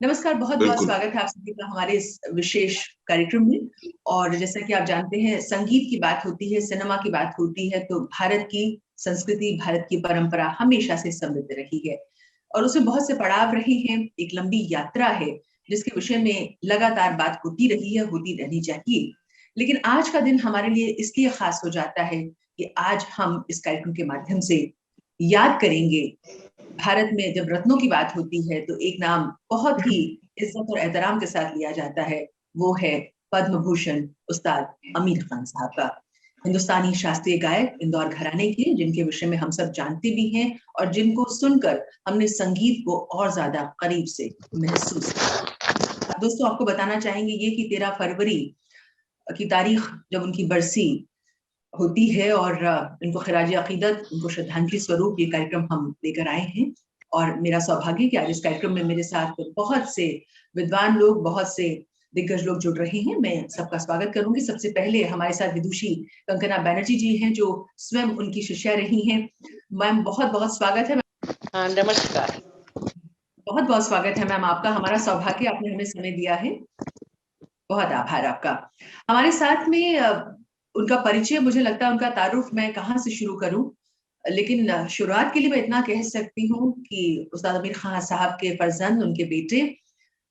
नमस्कार, बहुत-बहुत बिल्कुल। स्वागत है आप सभी का हमारे इस विशेष कार्यक्रम में। और जैसा कि आप जानते हैं, संगीत की बात होती है, सिनेमा की बात होती है, तो भारत की संस्कृति, भारत की परंपरा हमेशा से समृद्ध रही है और उसमें बहुत से पड़ाव रहे हैं, एक लंबी यात्रा है, जिसके विषय में लगातार बात होती रही है, होती रहनी चाहिए। लेकिन आज का दिन हमारे लिए इसलिए खास हो जाता है कि आज हम इस कार्यक्रम के माध्यम से याद करेंगे। भारत में जब रत्नों की बात होती है तो एक नाम बहुत ही इज्जत और एहतराम के साथ लिया जाता है, वो है पद्म भूषण उस्ताद आमिर खान साहब का। हिंदुस्तानी शास्त्रीय गायक, इंदौर घराने के, जिनके विषय में हम सब जानते भी हैं और जिनको सुनकर हमने संगीत को और ज्यादा करीब से महसूस किया। दोस्तों, आपको बताना चाहेंगे ये कि 13 फरवरी की तारीख जब उनकी बरसी होती है और इनको खिराज अकीदत, उनको श्रद्धांजलि स्वरूप ये कार्यक्रम हम लेकर आए हैं। और मेरा सौभाग्य कि आज इस कार्यक्रम में मेरे साथ बहुत से विद्वान लोग, बहुत से दिग्गज लोग जुड़ रहे हैं। मैं सबका स्वागत करूंगी। सबसे पहले हमारे साथ विदुषी कंकना बैनर्जी जी हैं, जो स्वयं उनकी शिष्या रही हैं। मैम, बहुत बहुत स्वागत है। नमस्कार। बहुत बहुत स्वागत है मैम आपका। हमारा सौभाग्य, आपने हमें समय दिया है। बहुत आभार आपका। हमारे साथ में उनका परिचय, मुझे लगता है उनका तारुफ मैं कहाँ से शुरू करूं, लेकिन शुरुआत के लिए मैं इतना कह सकती हूँ कि उस्ताद आमिर खान साहब के फर्जंद, उनके बेटे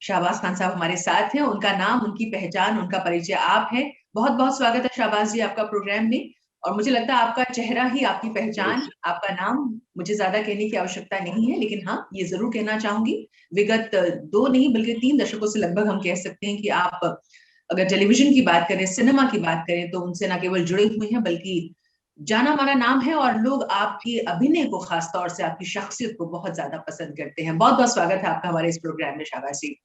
शाहबाज खान साहब हमारे साथ हैं। उनका नाम, उनकी पहचान, उनका परिचय आप है। बहुत बहुत स्वागत है शाहबाज जी आपका प्रोग्राम में। और मुझे लगता है आपका चेहरा ही आपकी पहचान, आपका नाम, मुझे ज्यादा कहने की आवश्यकता नहीं है, लेकिन हाँ, ये जरूर कहना चाहूंगी, विगत 2 नहीं बल्कि 3 दशकों से लगभग हम कह सकते हैं कि आप अगर टेलीविजन की बात करें, सिनेमा की बात करें, तो उनसे न केवल जुड़े हुए हैं बल्कि जाना माना नाम है। और लोग आपके अभिनय को, खास तौर से आपकी शख्सियत को बहुत ज्यादा पसंद करते हैं। बहुत बहुत स्वागत है आपका हमारे इस प्रोग्राम में शाहबाज जी।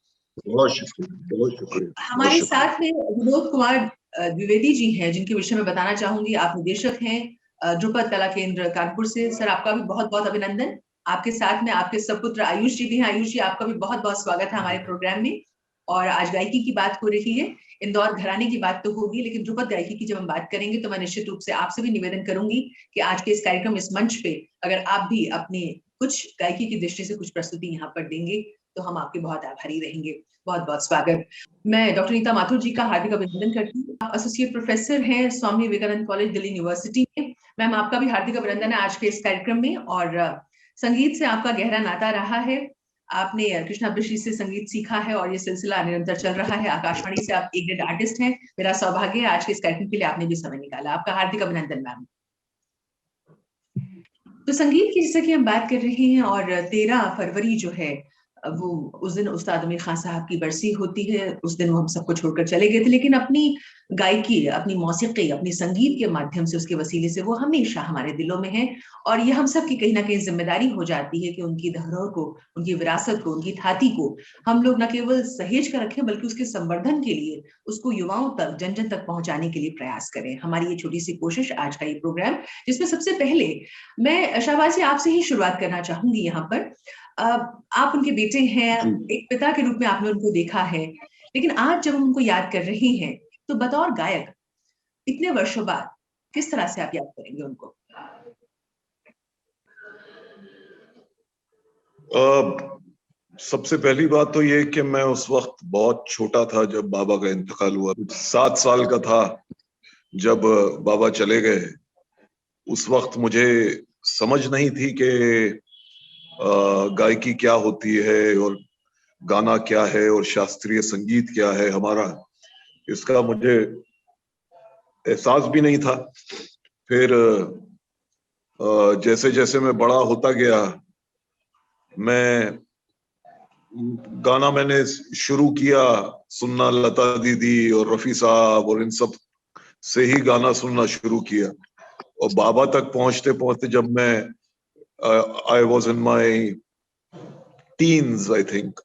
बहुत शुक्रिया, बहुत शुक्रिया। हमारे साथ में विनोद कुमार द्विवेदी जी हैं, जिनके विषय में बताना चाहूंगी। आप निदेशक हैं ध्रुपद कला केंद्र कानपुर से। सर, आपका भी बहुत बहुत अभिनंदन। आपके साथ में आपके सपुत्र आयुष जी भी हैं। आयुष जी, आपका भी बहुत बहुत स्वागत है हमारे प्रोग्राम में। और आज गायकी की बात हो रही है, इंदौर घराने की बात तो होगी, लेकिन ध्रुपद गायकी की जब हम बात करेंगे तो मैं निश्चित रूप से आपसे भी निवेदन करूंगी कि आज के इस कार्यक्रम, इस मंच पे अगर आप भी अपने कुछ गायकी की दृष्टि से कुछ प्रस्तुति यहाँ पर देंगे तो हम आपके बहुत आभारी रहेंगे। बहुत बहुत स्वागत। मैं डॉक्टर नीता माथुर जी का हार्दिक अभिनंदन करती हूँ। आप एसोसिएट प्रोफेसर हैं स्वामी विवेकानंद कॉलेज, दिल्ली यूनिवर्सिटी में। मैम, आपका भी हार्दिक अभिनंदन है आज के इस कार्यक्रम में। और संगीत से आपका गहरा नाता रहा है। आपने कृष्णा बृष्टि से संगीत सीखा है और ये सिलसिला निरंतर चल रहा है। आकाशवाणी से आप एक ग्रेड आर्टिस्ट हैं। मेरा सौभाग्य है आज के इस कार्यक्रम के लिए आपने भी समय निकाला। आपका हार्दिक अभिनंदन मैम। तो संगीत की जैसा कि हम बात कर रहे हैं, और 13 फरवरी जो है वो उस दिन उस्ताद आमिर खान साहब की बरसी होती है। उस दिन वो हम सबको छोड़कर चले गए थे, लेकिन अपनी गायकी, अपनी मौसीकी, अपनी संगीत के माध्यम से, उसके वसीले से वो हमेशा हमारे दिलों में है। और ये हम सब की कहीं ना कहीं जिम्मेदारी हो जाती है कि उनकी धरोहर को, उनकी विरासत को, उनकी थाती को हम लोग न केवल सहेज कर रखें बल्कि उसके संवर्धन के लिए उसको युवाओं तक, जन जन तक पहुंचाने के लिए प्रयास करें। हमारी ये छोटी सी कोशिश, आज का ये प्रोग्राम, जिसमें सबसे पहले मैं शाहबाज जी आपसे ही शुरुआत करना चाहूंगी। यहाँ पर आप उनके बेटे हैं, एक पिता के रूप में आपने उनको देखा है, लेकिन आज जब हम उनको याद कर रहे हैं तो बतौर गायक इतने वर्षों बाद किस तरह से आप याद करेंगे उनको? सबसे पहली बात तो ये कि मैं उस वक्त बहुत छोटा था जब बाबा का इंतकाल हुआ। 7 साल का था जब बाबा चले गए। उस वक्त मुझे समझ नहीं थी कि गायकी क्या होती है और गाना क्या है और शास्त्रीय संगीत क्या है हमारा, इसका मुझे एहसास भी नहीं था। फिर जैसे जैसे मैं बड़ा होता गया, मैं गाना मैंने शुरू किया सुनना, लता दीदी और रफी साहब और इन सब से ही गाना सुनना शुरू किया। और बाबा तक पहुंचते पहुंचते जब मैं I was in my teens, I think,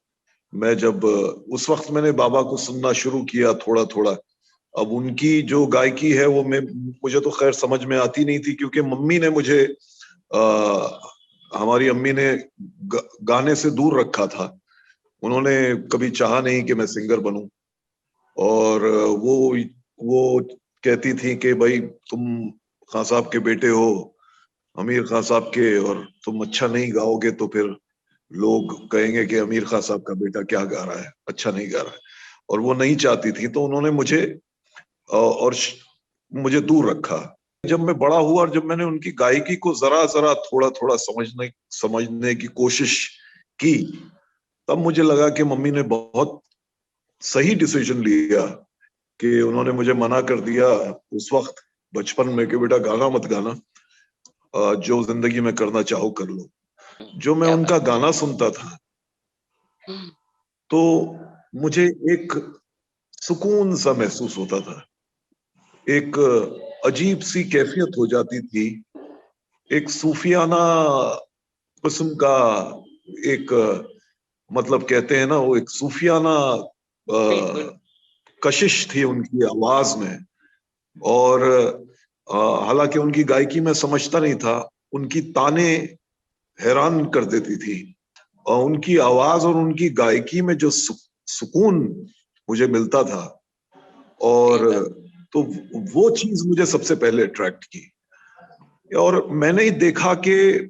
मैं जब उस वक्त मैंने बाबा को सुनना शुरू किया थोड़ा थोड़ा। अब उनकी जो गायकी है वो मुझे तो खैर समझ में आती नहीं थी, क्योंकि मम्मी ने मुझे हमारी अम्मी ने गाने से दूर रखा था। उन्होंने कभी चाहा नहीं कि मैं सिंगर बनूं। और वो कहती थी कि भाई तुम खान साहब के बेटे हो, आमिर खान साहब के, और तुम अच्छा नहीं गाओगे तो फिर लोग कहेंगे कि आमिर खान साहब का बेटा क्या गा रहा है, अच्छा नहीं गा रहा है, और वो नहीं चाहती थी, तो उन्होंने मुझे और मुझे दूर रखा। जब मैं बड़ा हुआ और जब मैंने उनकी गायकी को जरा जरा थोड़ा थोड़ा समझने की कोशिश की, तब मुझे लगा कि मम्मी ने बहुत सही डिसीजन लिया कि उन्होंने मुझे मना कर दिया उस वक्त बचपन में कि बेटा गाना मत गाना, जो जिंदगी में करना चाहो कर लो। जो मैं क्या उनका बात। गाना सुनता था तो मुझे एक सुकून सा महसूस होता था, एक अजीब सी कैफियत हो जाती थी, एक सूफियाना किस्म का एक मतलब कहते हैं ना, वो एक सूफियाना बिल्कुल। कशिश थी उनकी आवाज में। और हालांकि उनकी गायकी में समझता नहीं था, उनकी ताने हैरान कर देती थी, और उनकी आवाज और उनकी गायकी में जो सुकून मुझे मिलता था, और तो वो चीज मुझे सबसे पहले अट्रैक्ट की। और मैंने ही देखा कि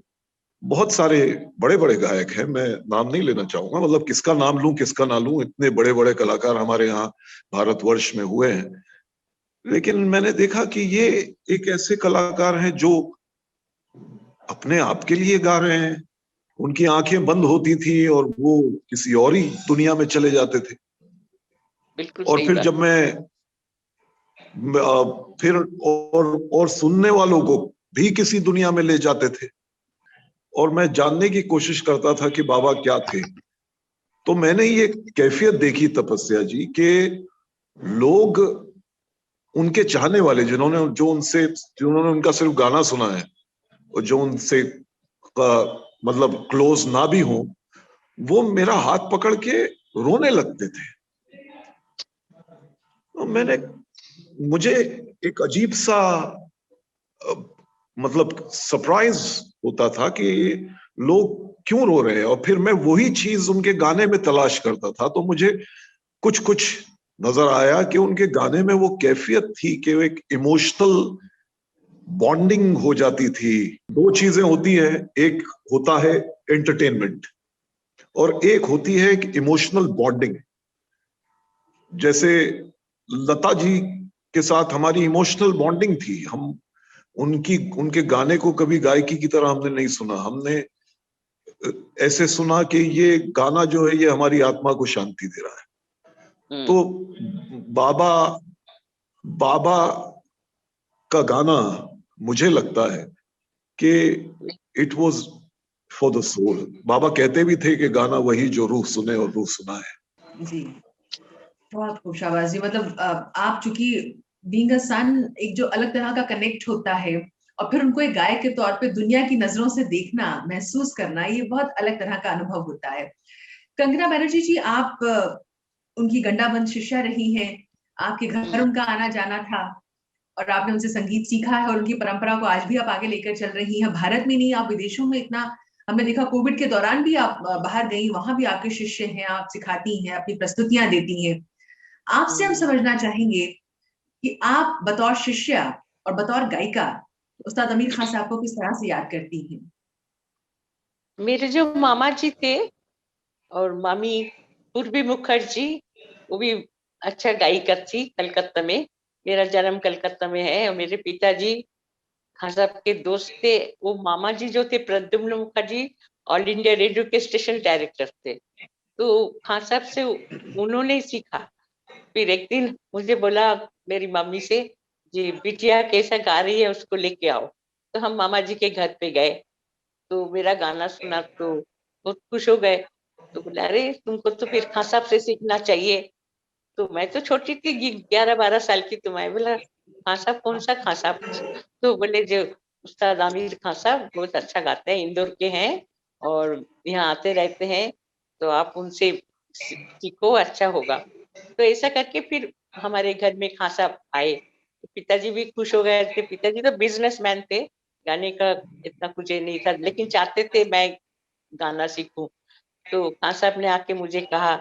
बहुत सारे बड़े बड़े गायक हैं, मैं नाम नहीं लेना चाहूंगा, मतलब किसका नाम लूं किसका ना लूं, इतने बड़े बड़े कलाकार हमारे यहाँ भारतवर्ष में हुए हैं, लेकिन मैंने देखा कि ये एक ऐसे कलाकार हैं जो अपने आप के लिए गा रहे हैं। उनकी आंखें बंद होती थी और वो किसी और ही दुनिया में चले जाते थे। बिल्कुल और सही फिर बात। जब मैं फिर और सुनने वालों को भी किसी दुनिया में ले जाते थे, और मैं जानने की कोशिश करता था कि बाबा क्या थे। तो मैंने ये कैफियत देखी तपस्या जी के लोग, उनके चाहने वाले जिन्होंने उनका सिर्फ गाना सुना है और जो उनसे मतलब क्लोज ना भी हो, वो मेरा हाथ पकड़ के रोने लगते थे। तो मुझे एक अजीब सा मतलब सरप्राइज होता था कि लोग क्यों रो रहे हैं, और फिर मैं वही चीज उनके गाने में तलाश करता था। तो मुझे कुछ कुछ नजर आया कि उनके गाने में वो कैफियत थी कि वो एक इमोशनल बॉन्डिंग हो जाती थी। दो चीजें होती है, एक होता है एंटरटेनमेंट और एक होती है एक इमोशनल बॉन्डिंग। जैसे लता जी के साथ हमारी इमोशनल बॉन्डिंग थी। हम उनके गाने को कभी गायकी की तरह हमने नहीं सुना, हमने ऐसे सुना कि ये गाना जो है ये हमारी आत्मा को शांति दे रहा है। तो बाबा बाबा का गाना मुझे लगता है कि it was for the soul. बाबा कहते भी थे कि गाना वही जो रूह सुने और रूह सुना है। जी, बहुत खूब शाबाश जी। मतलब आप चूंकि बीइंग अ सन, एक जो अलग तरह का कनेक्ट होता है, और फिर उनको एक गायक के तौर पे दुनिया की नजरों से देखना, महसूस करना, ये बहुत अलग तरह का अनुभव होता है। कंगना बनर्जी जी, आप उनकी गंडाबंद शिष्या रही हैं, आपके घर उनका आना जाना था, और आपने उनसे संगीत सीखा है, और उनकी परंपरा को आज भी आप आगे लेकर चल रही हैं। भारत में नहीं, आप विदेशों में इतना, हमने देखा कोविड के दौरान भी आप बाहर गई, वहां भी आपके शिष्य हैं, आप सिखाती हैं, अपनी प्रस्तुतियां देती हैं। आपसे हम समझना चाहेंगे कि आप बतौर शिष्या और बतौर गायिका उस्ताद अमीर खान साहब को किस तरह से याद करती हैं? मेरे जो मामा जी थे और मामी पूर्वी मुखर्जी, वो भी अच्छा गायिका थी कलकत्ता में। मेरा जन्म कलकत्ता में है, और मेरे पिताजी खान साहब के दोस्त थे। वो मामा जी जो थे Pradyumna Mukherjee, All India Radio के स्टेशन डायरेक्टर थे। तो खान साहब से उन्होंने ही सीखा। फिर एक दिन मुझे बोला मेरी मम्मी से, जी बिटिया कैसा गा रही है, उसको लेके आओ। तो हम मामा जी के घर पे गए, तो मेरा गाना सुना तो बहुत खुश हो गए। तो बोला अरे तुमको तो फिर खान साहब से सीखना चाहिए। तो मैं तो छोटी थी, 11-12 साल की, तो मैं बोला खान साहब कौन सा खान साहब? तो बोले जो उस्ताद आमिर खान साहब बहुत अच्छा गाते हैं, इंदौर के हैं और यहाँ आते रहते हैं, तो आप उनसे सीखो, अच्छा होगा। तो ऐसा करके फिर हमारे घर में खान साहब आए, तो पिताजी भी खुश हो गए थे। पिताजी तो बिजनेसमैन थे, गाने का इतना कुछ ये नहीं था, लेकिन चाहते थे मैं गाना सीखूं। तो खान साहब ने आके मुझे कहा,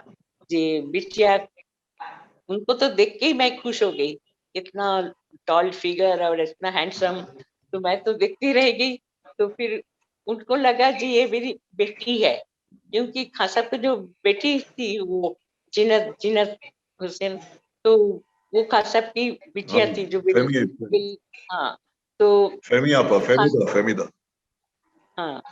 जी बिटिया, उनको तो देख के ही मैं खुश हो गई, इतना टॉल फिगर और इतना हैंडसम, तो मैं तो देखती रह गई। तो फिर उनको लगा जी ये मेरी बेटी है, क्योंकि खान साहब की जो बेटी थी वो जिनत जिनत हुसैन, तो वो खान साहब की बिटिया हाँ, थी जो हाँ, तो फेमी आपा, खास फेमिदा। हाँ,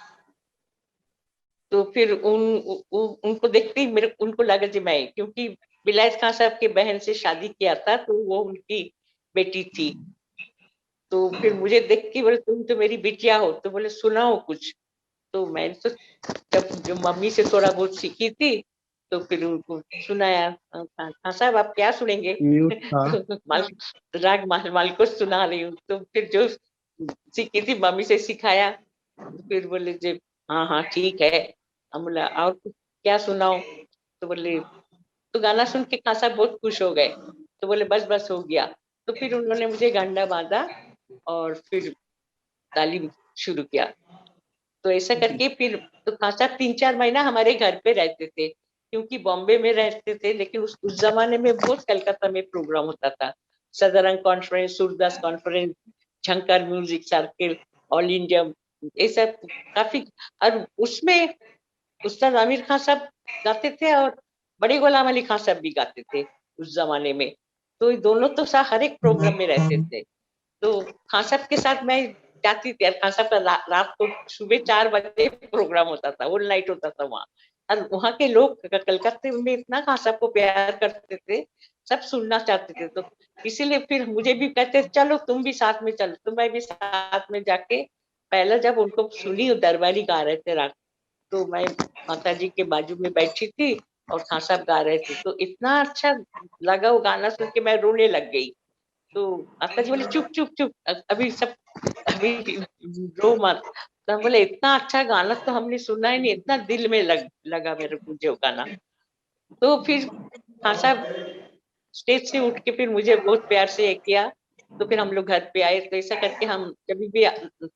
तो फिर उनको देखते ही मेरे उनको लगा कि मैं, क्योंकि विलायत खान साहब की बहन से शादी किया था तो वो उनकी बेटी थी। तो फिर मुझे देख के बोले तुम तो मेरी बिटिया हो, तो बोले सुनाओ कुछ। तो मैंने तो जब जो मम्मी से थोड़ा बहुत सीखी थी तो फिर उनको सुनाया। हाँ साहब आप क्या सुनेंगे? म्यूट था। तो राग माल को सुना रही हूँ, तो फिर जो सीखी थी मम्मी से सिखाया, तो फिर बोले जी हाँ हाँ ठीक है। हम बोला और कुछ क्या सुनाओ? तो बोले तो गाना सुन के खासा बहुत खुश हो गए, तो बोले बस बस हो गया। तो फिर उन्होंने मुझे गांडा बांधा और फिर तालीम शुरू किया। तो ऐसा करके फिर तो खासा 3-4 महीना हमारे घर पे रहते थे, क्योंकि बॉम्बे में रहते थे, लेकिन उस जमाने में बहुत कलकत्ता में प्रोग्राम होता था। Sadarang conference, Surdas conference, Jhankar music circle, all India, ये सब काफी। और उसमें उस्ताद आमिर खान साहब गाते थे और बड़े गुलाम अली खान साहब भी गाते थे उस जमाने में। तो ये दोनों तो हर एक प्रोग्राम में रहते थे। तो खान साहब के साथ मैं जाती थी। खान साहब का रात को सुबह 4 बजे प्रोग्राम होता था, ऑल नाइट होता था वहाँ। और वहाँ के लोग कलकत्ते में इतना खान साहब को प्यार करते थे, सब सुनना चाहते थे। तो इसीलिए फिर मुझे भी कहते चलो तुम भी साथ में चलो, तो मैं भी साथ में जाके पहले जब उनको सुनी दरबारी गा रहे थे रात, तो मैं माता जी के बाजू में बैठी थी और खान साहब गा रहे थे, तो इतना अच्छा लगा वो गाना सुन के मैं रोने लग गई। तो माता जी बोले चुप चुप चुप, अभी सब अभी रो मत। तो हम बोले इतना अच्छा गाना तो हमने सुना ही नहीं, इतना दिल में लगा मेरे को जो गाना। तो फिर खान साहब स्टेज से उठ के फिर मुझे बहुत प्यार से ये किया। तो फिर हम लोग घर पे आए, तो ऐसा करके हम जब भी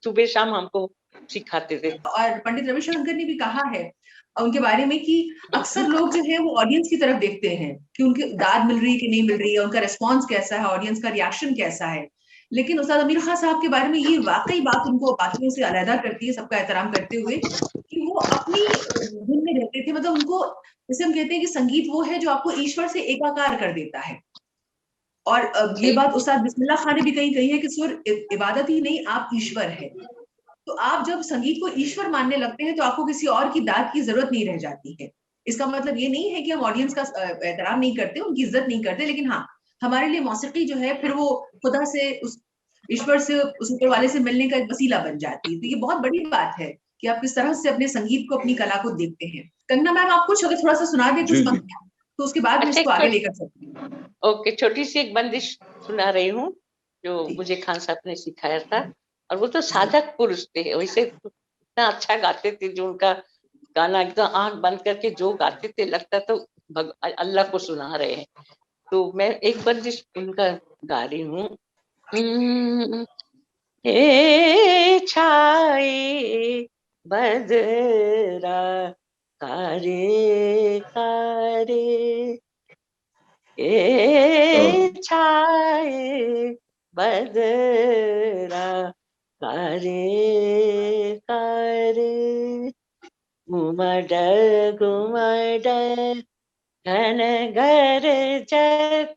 सुबह शाम हमको सिखाते थे। और पंडित रविशंकर ने भी कहा है उनके बारे में कि अक्सर लोग जो है वो ऑडियंस की तरफ देखते हैं कि उनकी दाद मिल रही है कि नहीं मिल रही है, उनका रिस्पॉन्स कैसा है, ऑडियंस का रिएक्शन कैसा है। लेकिन उस्ताद अमीर खान साहब के बारे में ये वाकई बात उनको बाकियों से अलहदा करती है, सबका एहतराम करते हुए, कि वो अपनी धुन में रहते थे। मतलब उनको, जैसे हम कहते हैं कि संगीत वो है जो आपको ईश्वर से एकाकार कर देता है। और ये सही। बात उस्ताद बिस्मिल्लाह खान ने भी कहीं कही है कि सुर इबादत ही नहीं, आप ईश्वर है। तो आप जब संगीत को ईश्वर मानने लगते हैं तो आपको किसी और की दाद की जरूरत नहीं रह जाती है। इसका मतलब ये नहीं है कि हम ऑडियंस का एहतराम नहीं करते, उनकी इज्जत नहीं करते, लेकिन हाँ, हमारे लिए मौसीकी जो है फिर वो खुदा से, उस ईश्वर से, उस ऊपर वाले से मिलने का एक वसीला बन जाती है। तो ये बहुत बड़ी बात है कि आप किस तरह से अपने संगीत को, अपनी कला को देखते हैं। कंगना मैम, आप कुछ अगर थोड़ा सा सुना दे कुछ जी जी। पंक्तियां, तो उसके बाद हम अच्छा इसको आगे लेकर सकते हैं। ओके, छोटी सी एक बंदिश सुना रही हूँ जो जी मुझे खान साहब ने सिखाया था। और वो तो जी साधक पुरुष थे, वैसे तो इतना अच्छा गाते थे, जो उनका गाना एकदम आंख बंद करके जो गाते थे लगता तो अल्लाह को सुना रहे हैं। तो मैं एक बंदिश उनका गा रही हूँ। हे छाए बदरा कारे कारे, ए छाए बदरा कारे कारे, घुमड घुमड घन गरजत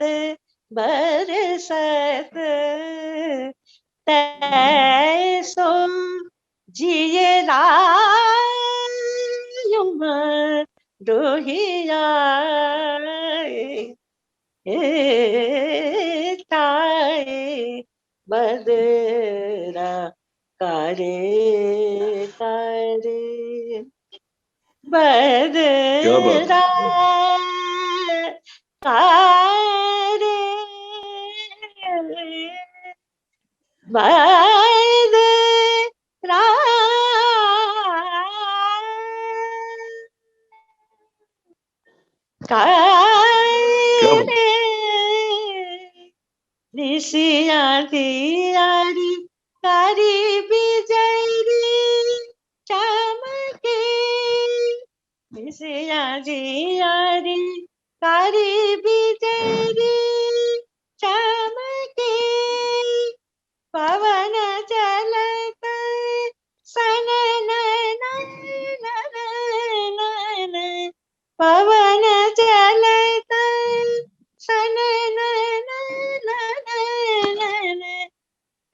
बरसत, तैसो जिये रायुम डोहियाए, ताए बदरा कारे कारे, क्या बात बदरा है। कारे बदरा क्या बात। कारे, निशिया दियारी कारी बिजरी चमके, निशिया दियारी कारी बिजरी चमके, पवन चलत सनन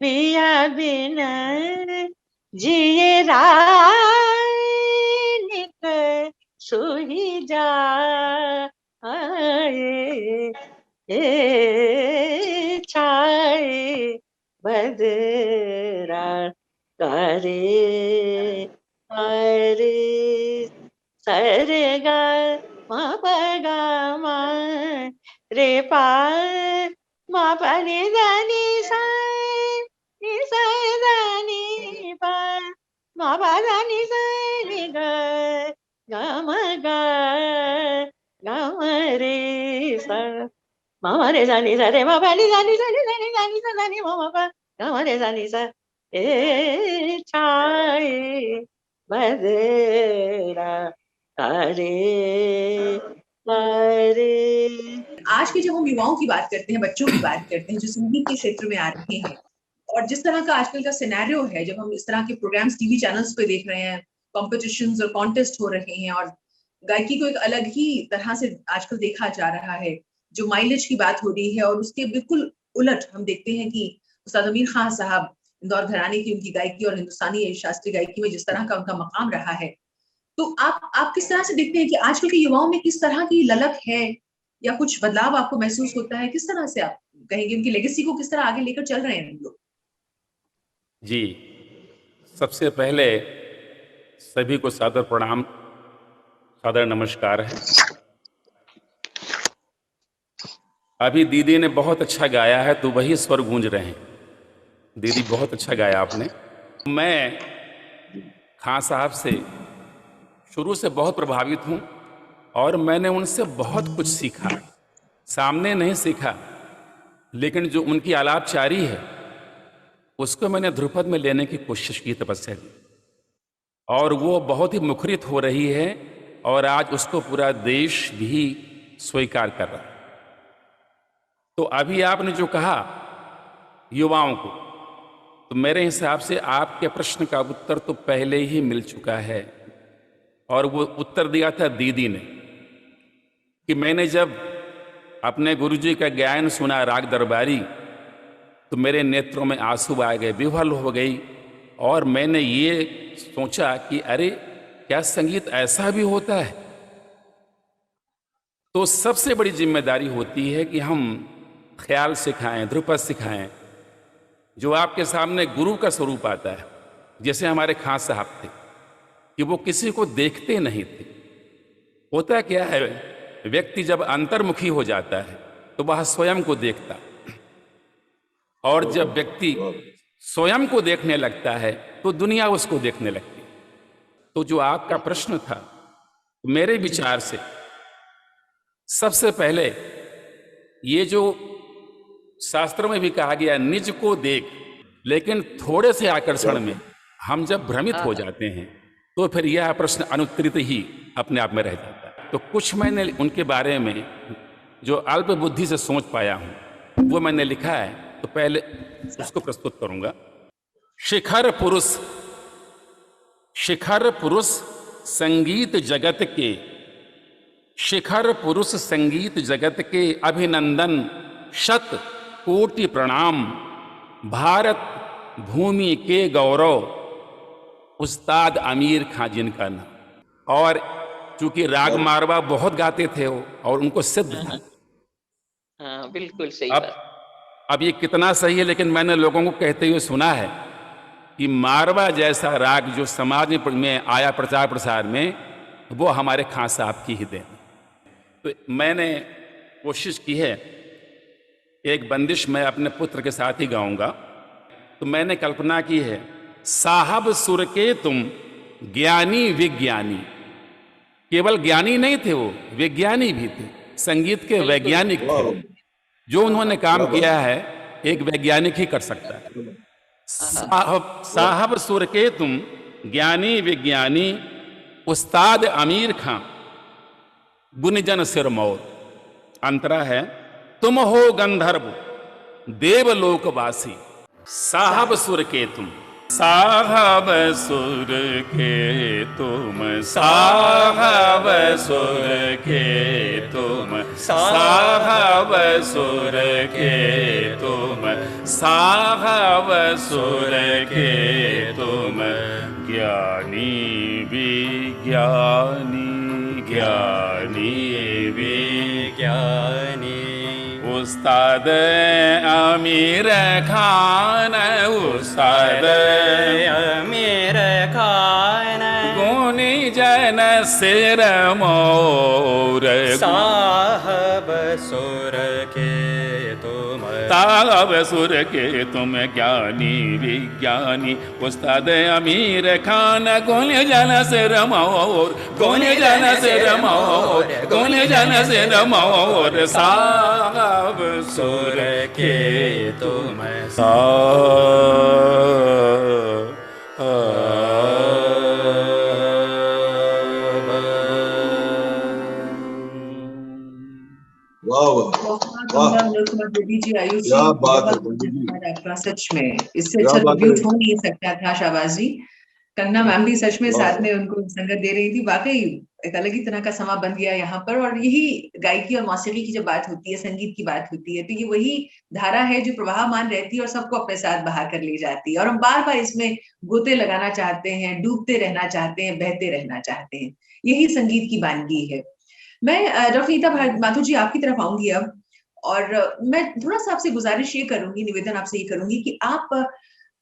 पिया बिन जिए रानिक सुही जाए, छाए बदरा करे हरे सरे गा मा प गा मा रे पा मा प नि ध नि सा नि सा ध नि पा मा प ध नि सा नि ग ग म ग ग म रे सा मा म रे सा नि सा रे मा प नि सा नि सा नि सा नि सा नि सा सा नि मा मा प ग म रे सा नि सा ए छाए बदरा करे करे। आज के जब हम युवाओं की बात करते हैं, बच्चों की बात करते हैं जो संगीत के क्षेत्र में आ रहे हैं, और जिस तरह का आजकल का सिनेरियो है, जब हम इस तरह के प्रोग्राम्स टीवी चैनल्स पे देख रहे हैं, कॉम्पिटिशन्स और कॉन्टेस्ट हो रहे हैं, और गायकी को एक अलग ही तरह से आजकल देखा जा रहा है, जो माइलेज की बात हो रही है, और उसके बिल्कुल उलट हम देखते हैं कि उस्ताद अमीर खान साहब, इंदौर घराने की उनकी गायकी और हिंदुस्तानी शास्त्रीय गायकी में जिस तरह का उनका मकाम रहा है, तो आप किस तरह से देखते हैं कि आजकल के युवाओं में किस तरह की ललक है, या कुछ बदलाव आपको महसूस होता है? किस तरह से आप कहेंगे उनकी लेगेसी को किस तरह आगे लेकर चल रहे हैं हम लोग? जी, सबसे पहले सभी को सादर प्रणाम, सादर नमस्कार है। अभी दीदी ने बहुत अच्छा गाया है, तो वही स्वर गूंज रहे हैं। दीदी बहुत अच्छा गाया आपने। मैं खान साहब से शुरू से बहुत प्रभावित हूँ, और मैंने उनसे बहुत कुछ सीखा। सामने नहीं सीखा, लेकिन जो उनकी आलापचारी है उसको मैंने ध्रुपद में लेने की कोशिश की, तपस्या की, और वो बहुत ही मुखरित हो रही है, और आज उसको पूरा देश भी स्वीकार कर रहा है। तो अभी आपने जो कहा युवाओं को, तो मेरे हिसाब से आपके प्रश्न का उत्तर तो पहले ही मिल चुका है, और वो उत्तर दिया था दीदी ने कि मैंने जब अपने गुरुजी का गायन सुना राग दरबारी, तो मेरे नेत्रों में आंसू आ गए, विह्वल हो गई, और मैंने ये सोचा कि अरे क्या संगीत ऐसा भी होता है। तो सबसे बड़ी जिम्मेदारी होती है कि हम ख्याल सिखाएं, ध्रुपद सिखाएं, जो आपके सामने गुरु का स्वरूप आता है। जैसे हमारे खान साहब थे कि वो किसी को देखते नहीं थे। होता क्या है, व्यक्ति जब अंतर्मुखी हो जाता है तो वह स्वयं को देखता, और जब व्यक्ति स्वयं को देखने लगता है तो दुनिया उसको देखने लगती। तो जो आपका प्रश्न था, मेरे विचार से सबसे पहले ये जो शास्त्रों में भी कहा गया, निज को देख, लेकिन थोड़े से आकर्षण में हम जब भ्रमित हो जाते हैं तो फिर यह प्रश्न अनुत्तरित ही अपने आप में रह जाता है। तो कुछ मैंने उनके बारे में जो अल्प बुद्धि से सोच पाया हूं वो मैंने लिखा है, तो पहले उसको प्रस्तुत करूंगा। शिखर पुरुष संगीत जगत के, शिखर पुरुष संगीत जगत के अभिनंदन शत कोटि प्रणाम, भारत भूमि के गौरव उस्ताद अमीर खां जिनका नाम। और चूंकि राग मारवा बहुत गाते थे वो, और उनको सिद्ध था। हाँ, बिल्कुल सही अब ये कितना सही है, लेकिन मैंने लोगों को कहते हुए सुना है कि मारवा जैसा राग जो समाज में आया प्रचार प्रसार में, वो हमारे खान साहब की ही देन। तो मैंने कोशिश की है, एक बंदिश मैं अपने पुत्र के साथ ही गाऊंगा। तो मैंने कल्पना की है, साहब सुर के तुम ज्ञानी विज्ञानी। केवल ज्ञानी नहीं थे वो, विज्ञानी भी थे, संगीत के वैज्ञानिक थे। जो उन्होंने काम किया है एक वैज्ञानिक ही कर सकता है। साहब सुर के तुम ज्ञानी विज्ञानी, उस्ताद अमीर खां गुनजन सिरमौर। अंतरा है, तुम हो गंधर्व देवलोकवासी, साहब सुर के तुम, साहब सुर के तुम, साहब सुर के तुम साहब सुर के तुम, साहब सुर के तुम, ज्ञानी विज्ञानी, ज्ञानी विज्ञानी। उस्ताद अमीर खान, उस्ताद अमीर खान, गुनी जन सिर मोर, साहब सुर के तुम, साहब सुर के तुम, ज्ञानी विज्ञानी। उस्ताद अमीर खान, गुनी जन सिर मोर, गुनी जन सिर मोर, गुनी जन सिर मोर, साहब सुर के तुम, क्या बात है आपका, सच में इससे अच्छा ट्रिब्यूट हो नहीं सकता था। शाहबाज जी, कंगना मैम भी सच में साथ में उनको संगत दे रही थी। वाकई एक अलग ही तरह का समा बन गया यहाँ पर। और यही गायकी और मौसीकी की जब बात होती है, संगीत की बात होती है, तो ये वही धारा है जो प्रवाहमान रहती है और सबको अपने साथ बहा कर ले जाती है। और हम बार बार इसमें गोते लगाना चाहते हैं, डूबते रहना चाहते हैं, बहते रहना चाहते हैं। यही संगीत की वानगी है। मैं डॉक्टर नीता माथुर जी आपकी तरफ आऊंगी अब, और मैं थोड़ा सा आपसे गुजारिश ये करूंगी, निवेदन आपसे ये करूंगी कि आप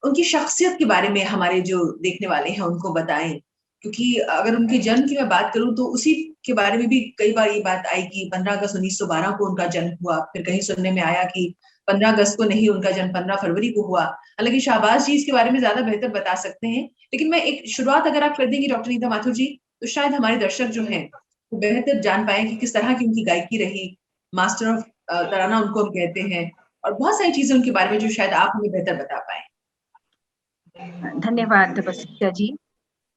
उनकी शख्सियत के बारे में हमारे जो देखने वाले हैं उनको बताएं। क्योंकि अगर उनके जन्म की मैं बात करूं तो उसी के बारे में भी कई बार ये बात आई कि 15 अगस्त 1912 को उनका जन्म हुआ। फिर कहीं सुनने में आया कि 15 अगस्त को नहीं, उनका जन्म 15 फरवरी को हुआ। हालांकि शाहबाज जी इसके बारे में ज्यादा बेहतर बता सकते हैं, लेकिन मैं एक शुरुआत अगर आप कर देंगी डॉक्टर नीता माथुर जी, तो शायद हमारे दर्शक जो हैं वो बेहतर जान पाए कि किस तरह की उनकी गायकी रही। मास्टर ऑफ तराना उनको हम कहते हैं, और बहुत सारी चीजें उनके बारे में जो शायद आप हमें बेहतर बता पाए। धन्यवाद बसीता जी।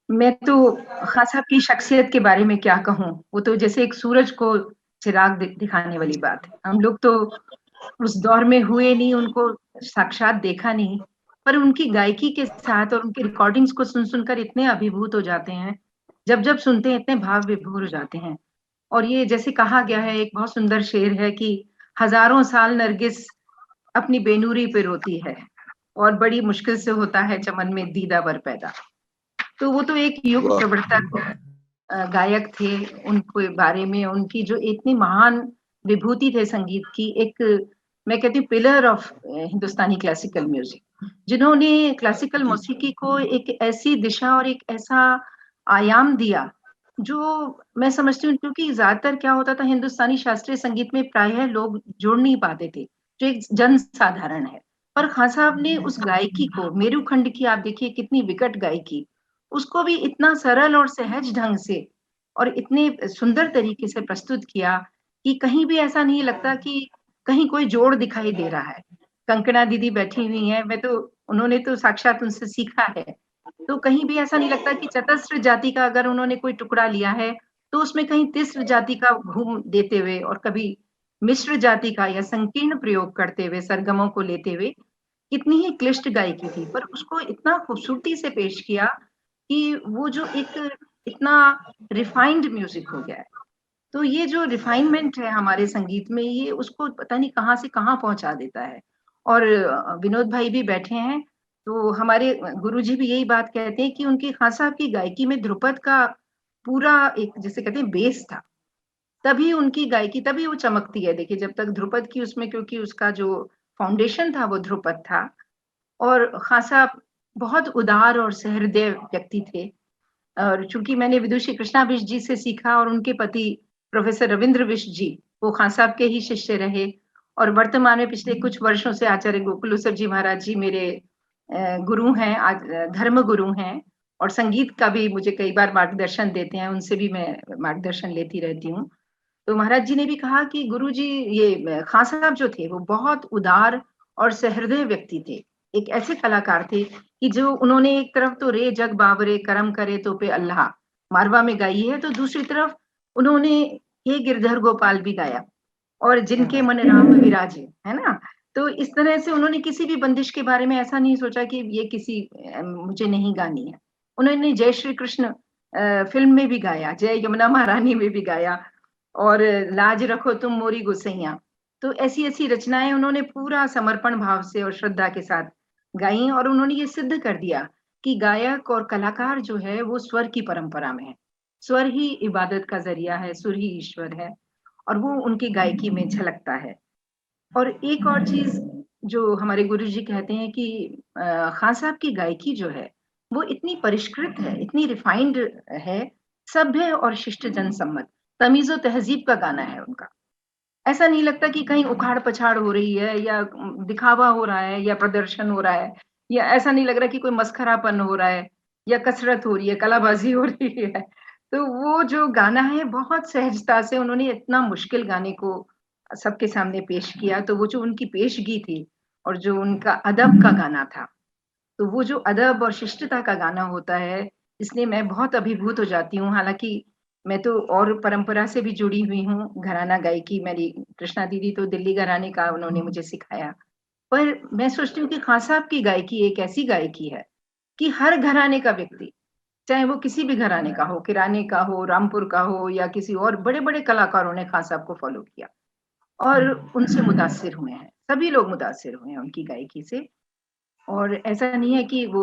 मैं तो खान साहब की शख्सियत के बारे में क्या कहूँ, वो तो जैसे एक सूरज को चिराग दिखाने वाली बात है। हम लोग तो उस दौर में हुए नहीं, उनको साक्षात देखा नहीं, पर उनकी गायकी के साथ और उनकी रिकॉर्डिंग्स को सुन सुनकर इतने अभिभूत हो जाते हैं, जब जब सुनते हैं इतने भाव विभोर हो जाते हैं। और ये जैसे कहा गया है, एक बहुत सुंदर शेर है कि हजारों साल नरगिस अपनी बेनूरी पे रोती है और बड़ी मुश्किल से होता है चमन में दीदा बर पैदा। तो वो तो एक युग प्रवर्तक गायक थे। उनके बारे में, उनकी जो इतनी महान विभूति थे संगीत की, एक मैं कहती हूँ pillar of Hindustani classical music, जिन्होंने क्लासिकल मौसीकी को एक ऐसी दिशा और एक ऐसा आयाम दिया जो मैं समझती हूँ, क्योंकि ज्यादातर क्या होता था हिंदुस्तानी शास्त्रीय संगीत में प्रायः लोग जोड़ नहीं पाते थे, जो एक जन साधारण है। पर खान साहब ने उस गायकी को, मेरुखंड की आप देखिए कितनी विकट गायकी, उसको भी इतना सरल और सहज ढंग से और इतने सुंदर तरीके से प्रस्तुत किया कि कहीं भी ऐसा नहीं लगता कि कहीं कोई जोड़ दिखाई दे रहा है। कंकना दीदी बैठी हुई हैं, मैं तो, उन्होंने तो साक्षात उनसे सीखा है, तो कहीं भी ऐसा नहीं लगता कि चतस्र जाति का अगर उन्होंने कोई टुकड़ा लिया है तो उसमें कहीं तिस्र जाति का घूम देते हुए और कभी मिश्र जाति का या संकीर्ण प्रयोग करते हुए, सरगमों को लेते हुए, कितनी ही क्लिष्ट गायकी थी, पर उसको इतना खूबसूरती से पेश किया कि वो जो एक इतना रिफाइंड म्यूजिक हो गया है। तो ये जो रिफाइनमेंट है हमारे संगीत में, ये उसको पता नहीं कहाँ से कहाँ पहुंचा देता है। और विनोद भाई भी बैठे हैं, तो हमारे गुरुजी भी यही बात कहते हैं कि उनकी खान साहब की गायकी में ध्रुपद का पूरा एक, जैसे कहते हैं, बेस था, तभी उनकी गायकी, तभी वो चमकती है। देखिए, जब तक ध्रुपद की उसमें, क्योंकि उसका जो फाउंडेशन था वो ध्रुपद था। और खान साहब बहुत उदार और सहृदय व्यक्ति थे। और चूंकि मैंने विदुषी कृष्णा बिष्ट जी से सीखा, और उनके पति प्रोफेसर रविंद्र बिष्ट जी वो खान साहब के ही शिष्य रहे, और वर्तमान में पिछले कुछ वर्षों से आचार्य गोकुलेश्वर जी महाराज जी मेरे गुरु हैं, धर्म गुरु हैं, और संगीत का भी मुझे कई बार मार्गदर्शन देते हैं, उनसे भी मैं मार्गदर्शन लेती रहती हूँ। तो महाराज जी ने भी कहा कि गुरु जी, ये खान साहब जो थे वो बहुत उदार और सहृदय व्यक्ति थे, एक ऐसे कलाकार थे कि जो उन्होंने एक तरफ तो रे जग बाबरे करम करे तो पे अल्लाह मारवा में गाई है, तो दूसरी तरफ उन्होंने हे गिरधर गोपाल भी गाया, और जिनके मन राम विराजे, है ना। तो इस तरह से उन्होंने किसी भी बंदिश के बारे में ऐसा नहीं सोचा कि ये किसी मुझे नहीं गानी है। उन्होंने जय श्री कृष्ण फिल्म में भी गाया, जय यमुना महारानी में भी गाया, और लाज रखो तुम मोरी गोसैया। तो ऐसी ऐसी रचनाएं उन्होंने पूरा समर्पण भाव से और श्रद्धा के साथ गाई, और उन्होंने ये सिद्ध कर दिया कि गायक और कलाकार जो है वो स्वर की परंपरा में है। स्वर ही इबादत का जरिया है, सुर ही ईश्वर है, और वो उनकी गायकी में झलकता है। और एक और चीज जो हमारे गुरुजी कहते हैं कि खान साहब की गायकी जो है वो इतनी परिष्कृत है, इतनी रिफाइंड है, सभ्य और शिष्ट जन सम्मत, तमीज़ो तहजीब का गाना है उनका। ऐसा नहीं लगता कि कहीं उखाड़ पछाड़ हो रही है या दिखावा हो रहा है या प्रदर्शन हो रहा है, या ऐसा नहीं लग रहा कि कोई मस्खरापन हो रहा है या कसरत हो रही है, कलाबाजी हो रही है। तो वो जो गाना है बहुत सहजता से उन्होंने इतना मुश्किल गाने को सबके सामने पेश किया। तो वो जो उनकी पेशगी थी और जो उनका अदब का गाना था, तो वो जो अदब और शिष्टता का गाना होता है, इसलिए मैं बहुत अभिभूत हो जाती हूँ। हालाँकि मैं तो और परंपरा से भी जुड़ी हुई हूँ, घराना गायकी मेरी कृष्णा दीदी तो दिल्ली घराने का उन्होंने मुझे सिखाया। पर मैं सोचती हूँ कि खान साहब की गायकी एक ऐसी गायकी है कि हर घराने का व्यक्ति, चाहे वो किसी भी घराने का हो, किराने का हो, रामपुर का हो या किसी और, बड़े-बड़े कलाकारों ने खान साहब को फॉलो किया और उनसे मुतासिर हुए हैं। सभी लोग मुतासिर हुए हैं उनकी गायकी से। और ऐसा नहीं है कि वो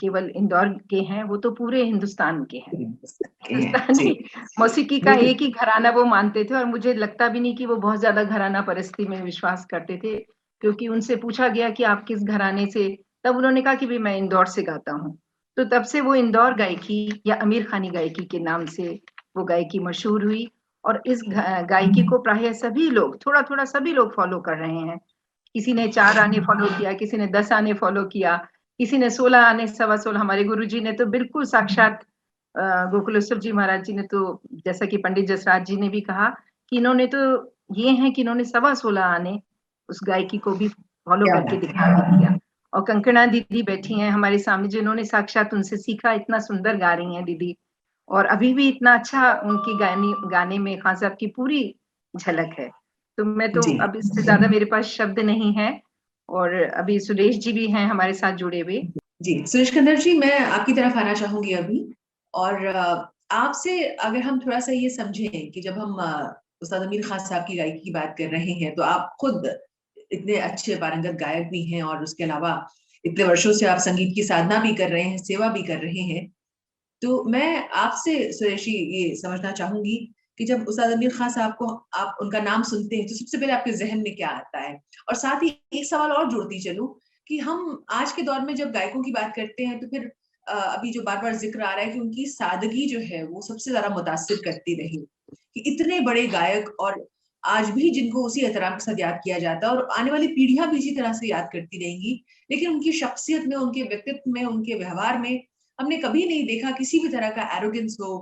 केवल इंदौर के हैं, वो तो पूरे हिंदुस्तान के हैं। हिंदुस्तानी जी मौसीकी का बिल्कुल। एक ही घराना वो मानते थे, और मुझे लगता भी नहीं कि वो बहुत ज़्यादा घराना परस्ती में विश्वास करते थे, क्योंकि उनसे पूछा गया कि आप किस घराने से? तब उन्होंने कहा कि भई मैं इंदौर से गाता हूँ। तो तब से वो इंदौर गायकी या अमीर खानी गायकी के नाम से वो गायकी मशहूर हुई, और इस गायकी को प्रायः सभी लोग, थोड़ा-थोड़ा सभी लोग फ़ॉलो कर रहे हैं। किसी ने 4 आने फ़ॉलो किया, किसी ने 10 आने फ़ॉलो किया, किसी ने 16 आने, सवा 16। हमारे गुरुजी ने तो बिल्कुल साक्षात गोकुलेश्वर जी महाराज जी ने तो, जैसा कि पंडित जसराज जी ने भी कहा, कि इन्होंने तो ये हैं कि इन्होंने सवा 16 आने उस गायकी को भी फ़ॉलो क्या करके बात दिखा भी दिया। और कंकणा दीदी बैठी हैं हमारे सामने, जिन्होंने साक्षात उनसे सीखा, इतना सुंदर गा रही हैं दीदी, और अभी भी इतना अच्छा उनकी गाने में खान साहब की पूरी झलक है। तो मैं है। तो, जी अब इससे ज़्यादा मेरे पास शब्द नहीं है, और अभी सुरेश जी भी हैं हमारे साथ जुड़े हुए। जी सुरेश खन्ना जी, मैं आपकी तरफ आना चाहूंगी अभी। और आपसे अगर हम थोड़ा सा ये समझें कि जब हम उस्ताद अमीर खान साहब की गायकी की बात कर रहे हैं, तो आप खुद इतने अच्छे पारंगत गायक भी हैं और उसके अलावा इतने वर्षों से आप संगीत की साधना भी कर रहे हैं, सेवा भी कर रहे हैं। तो मैं आपसे सुरेशी ये समझना चाहूंगी कि जब उस्ताद अमीर खान साहब को आप उनका नाम सुनते हैं तो सबसे पहले आपके जहन में क्या आता है? और साथ ही एक सवाल और जोड़ती चलूं कि हम आज के दौर में जब गायकों की बात करते हैं तो फिर अभी जो बार बार जिक्र आ रहा है कि उनकी सादगी जो है वो सबसे ज्यादा मुतासिर करती रही, कि इतने बड़े गायक और आज भी जिनको उसी एहतराम के साथ याद किया जाता है और आने वाली पीढ़ियां भी इसी तरह से याद करती रहेंगी, लेकिन उनकी शख्सियत में, उनके व्यक्तित्व में, उनके व्यवहार में हमने कभी नहीं देखा किसी भी तरह का एरोगेंस हो,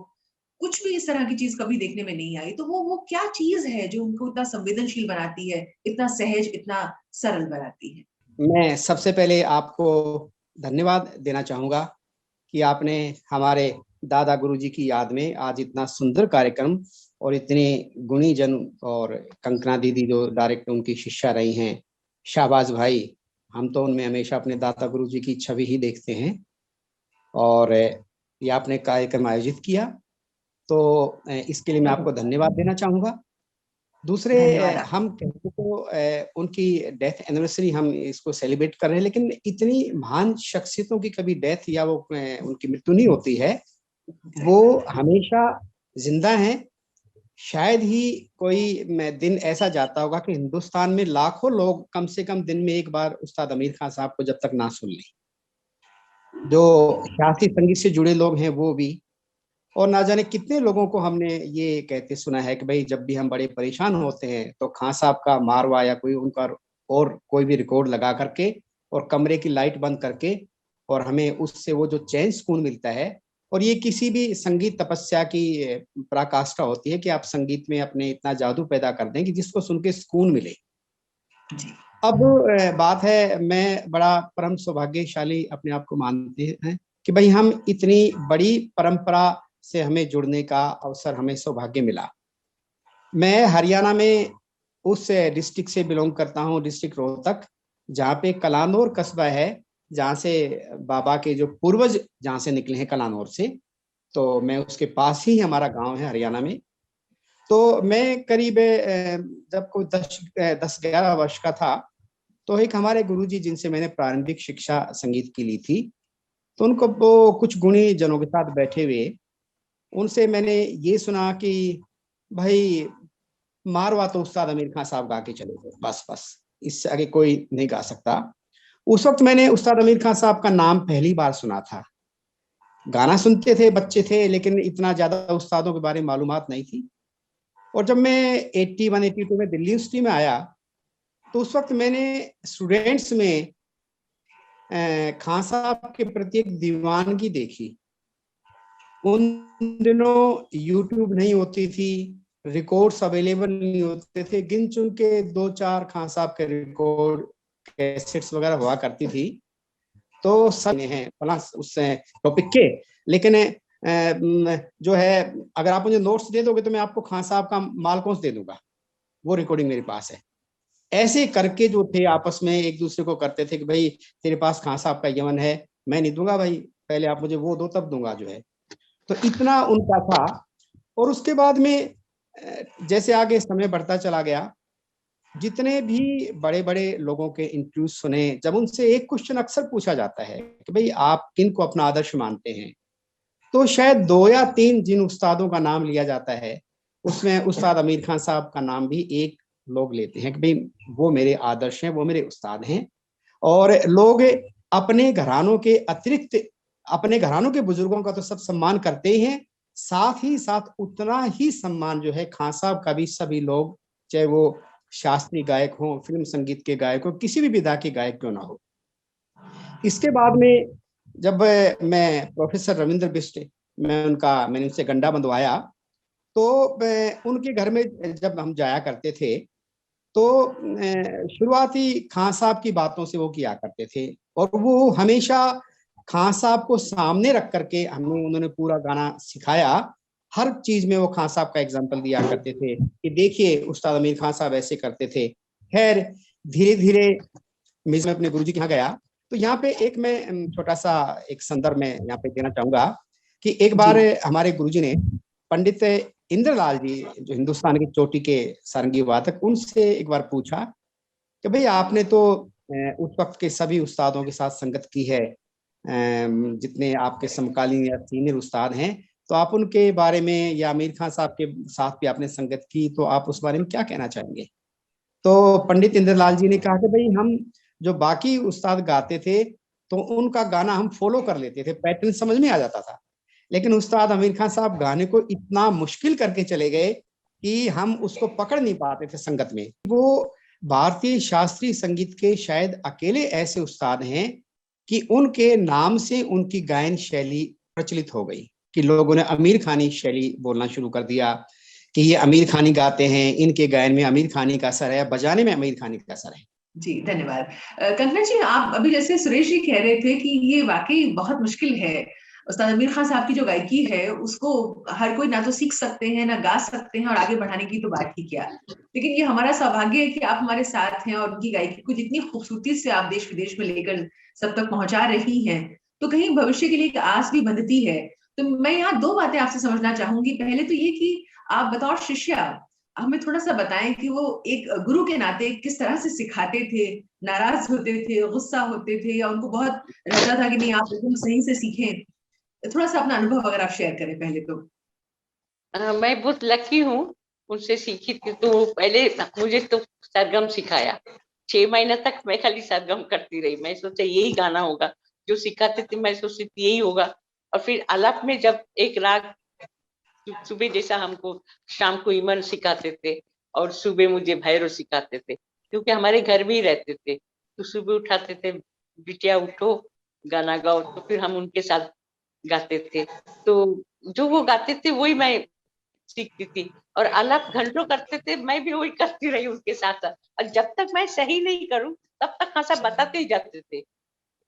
कुछ भी इस तरह की चीज कभी देखने में नहीं आई। तो वो क्या चीज है जो उनको इतना संवेदनशील बनाती है, इतना सहज, इतना सरल बनाती है? मैं सबसे पहले आपको धन्यवाद देना चाहूँगा कि आपने हमारे दादा गुरुजी की याद में आज इतना सुंदर कार्यक्रम, और इतने गुणी जन, और कंकना दीदी जो डायरेक्ट उनकी शिष्या रही हैं, शाहबाज भाई, हम तो उनमें हमेशा अपने दादा गुरुजी की छवि ही देखते हैं, और ये आपने कार्यक्रम आयोजित किया, तो इसके लिए मैं आपको धन्यवाद देना चाहूँगा। दूसरे, धन्यवाद। हम कहते तो उनकी डेथ एनिवर्सरी हम इसको सेलिब्रेट कर रहे हैं, लेकिन इतनी महान शख्सियतों की कभी डेथ या वो उनकी मृत्यु नहीं होती है, वो हमेशा जिंदा हैं। शायद ही कोई दिन ऐसा जाता होगा कि हिंदुस्तान में लाखों लोग कम से कम दिन में एक बार उस्ताद अमीर खान साहब को जब तक ना सुन लें। जो शास्त्रीय संगीत से जुड़े लोग हैं वो भी, और ना जाने कितने लोगों को हमने ये कहते सुना है कि भाई जब भी हम बड़े परेशान होते हैं तो खान साहब का मारवा या कोई उनका और कोई भी रिकॉर्ड लगा करके और कमरे की लाइट बंद करके, और हमें उससे वो जो चैन सुकून मिलता है, और ये किसी भी संगीत तपस्या की पराकाष्ठा होती है कि आप संगीत में अपने इतना जादू पैदा कर दें कि जिसको सुन के सुकून मिले। अब बात है, मैं बड़ा परम सौभाग्यशाली अपने आप को मानते हैं कि भाई हम इतनी बड़ी परंपरा से हमें जुड़ने का अवसर, हमें सौभाग्य मिला। मैं हरियाणा में उस डिस्ट्रिक्ट से बिलोंग करता हूँ, डिस्ट्रिक्ट रोहतक, जहाँ पे कलानौर कस्बा है, जहाँ से बाबा के जो पूर्वज जहाँ से निकले हैं कलानौर से, तो मैं उसके पास ही हमारा गांव है हरियाणा में। तो मैं करीब जब कोई 10-11 वर्ष का था, तो एक हमारे गुरुजी जिनसे मैंने प्रारंभिक शिक्षा संगीत की ली थी, तो उनको वो कुछ गुणी जनों के साथ बैठे हुए उनसे मैंने ये सुना कि भाई मारवा तो उस्ताद आमिर खान साहब गा के चले गए, बस बस इससे आगे कोई नहीं गा सकता। उस वक्त मैंने उस्ताद आमिर खान साहब का नाम पहली बार सुना था। गाना सुनते थे, बच्चे थे, लेकिन इतना ज्यादा उस्तादों के बारे में मालूमात नहीं थी। और जब मैं 81-82 में दिल्ली यूनिवर्सिटी में आया, तो उस वक्त मैंने स्टूडेंट्स में खान साहब के प्रति एक दीवानगी देखी। उन दिनों यूट्यूब नहीं होती थी, रिकॉर्ड्स अवेलेबल नहीं होते थे, गिन चुन के 2-4 खान साहब के रिकॉर्ड कैसेट्स वगैरह हुआ करती थी। तो सब हैं प्लस उस टॉपिक के, लेकिन जो है अगर आप मुझे नोट्स दे दोगे तो मैं आपको खान साहब का मालकोंस दे दूंगा, वो रिकॉर्डिंग मेरे पास है। ऐसे करके जो थे आपस में एक दूसरे को करते थे कि भाई तेरे पास खान साहब का यमन है, मैं नहीं दूंगा भाई, पहले आप मुझे वो दो तब दूंगा जो है। तो इतना उनका था। और उसके बाद में जैसे आगे समय बढ़ता चला गया, जितने भी बड़े बड़े लोगों के इंटरव्यू सुने, जब उनसे एक क्वेश्चन अक्सर पूछा जाता है कि भाई आप किन को अपना आदर्श मानते हैं, तो शायद 2 या 3 जिन उस्तादों का नाम लिया जाता है, उसमें उस्ताद आमिर खान साहब का नाम भी एक लोग लेते हैं कि भाई वो मेरे आदर्श हैं, वो मेरे उस्ताद हैं। और लोग अपने घरानों के अतिरिक्त अपने घरानों के बुजुर्गों का तो सब सम्मान करते ही हैं, साथ ही साथ उतना ही सम्मान जो है खान साहब का भी सभी लोग, चाहे वो शास्त्रीय गायक हो, फिल्म संगीत के गायक हो, किसी भी विधा के गायक क्यों ना हो। इसके बाद में जब मैं प्रोफेसर रविंद्र बिष्ट मैंने उनसे गंडा बंधवाया, तो उनके घर में जब हम जाया करते थे, तो शुरुआती खान साहब की बातों से वो किया करते थे। और वो हमेशा खान साहब को सामने रख करके उन्होंने पूरा गाना सिखाया। हर चीज में वो खान साहब का एग्जाम्पल दिया करते थे कि देखिए उस्ताद आमिर खान साहब ऐसे करते थे। खैर धीरे धीरे मैं अपने गुरुजी के यहाँ गया, तो यहाँ पे एक मैं छोटा सा एक संदर्भ में यहाँ पे देना चाहूंगा कि एक बार हमारे गुरुजी ने पंडित इंद्रलाल जी, जो हिंदुस्तान की चोटी के सारंगी वादक, उनसे एक बार पूछा कि भाई आपने तो उस वक्त के सभी उस्तादों के साथ संगत की है, जितने आपके समकालीन या सीनियर उस्ताद हैं, तो आप उनके बारे में या आमिर खान साहब के साथ भी आपने संगत की, तो आप उस बारे में क्या कहना चाहेंगे। तो पंडित इंद्रलाल जी ने कहा कि भाई हम जो बाकी उस्ताद गाते थे तो उनका गाना हम फॉलो कर लेते थे, पैटर्न समझ में आ जाता था, लेकिन उस्ताद आमिर खान साहब गाने को इतना मुश्किल करके चले गए कि हम उसको पकड़ नहीं पाते थे संगत में। वो भारतीय शास्त्रीय संगीत के शायद अकेले ऐसे उस्ताद हैं कि उनके नाम से उनकी गायन शैली प्रचलित हो गई कि लोगों ने आमिर खानी शैली बोलना शुरू कर दिया कि ये आमिर खानी गाते हैं, इनके गायन में आमिर खानी का असर है, बजाने में आमिर खानी का असर है। जी धन्यवाद। कंगना जी, आप अभी जैसे सुरेश जी कह रहे थे कि ये वाकई बहुत मुश्किल है, उस्ताद आमिर खान साहब की जो गायकी है उसको हर कोई ना तो सीख सकते हैं ना गा सकते हैं, और आगे बढ़ाने की तो बात ही क्या। लेकिन ये हमारा सौभाग्य है कि आप हमारे साथ हैं और उनकी गायकी को जितनी खूबसूरती से आप देश विदेश में लेकर सब तक पहुंचा रही हैं, तो कहीं भविष्य के लिए एक आस भी बंधती है। तो मैं यहाँ 2 बातें आपसे समझना चाहूंगी। पहले तो ये कि आप बतौर शिष्या हमें थोड़ा सा बताएं कि वो एक गुरु के नाते किस तरह से सिखाते थे, नाराज होते थे, गुस्सा होते थे, या उनको बहुत रहता था कि नहीं आप एकदम सही से सीखें। थोड़ा सा अपना अनुभव अगर आप शेयर करें पहले तो। मैं बहुत लकी हूँ, उनसे सीखी थी। तो पहले मुझे तो सरगम सिखाया, 6 महीने तक मैं खाली सरगम करती रही। मैं सोचा यही गाना होगा, जो सिखाते थे मैं सोचती थी यही होगा। और फिर आलाप में जब एक राग सुबह जैसा हमको शाम को इमन सिखाते थे और सुबह मुझे भैरव सिखाते थे, क्योंकि हमारे घर में ही रहते थे। तो सुबह उठाते थे, बिटिया उठो गाना गाओ, तो फिर हम उनके साथ गाते थे। तो जो वो गाते थे वही मैं सीखती थी, और आलाप घंटों करते थे, मैं भी वही करती रही उनके साथ। और जब तक मैं सही नहीं करूं तब तक हाँ सब बताते ही जाते थे,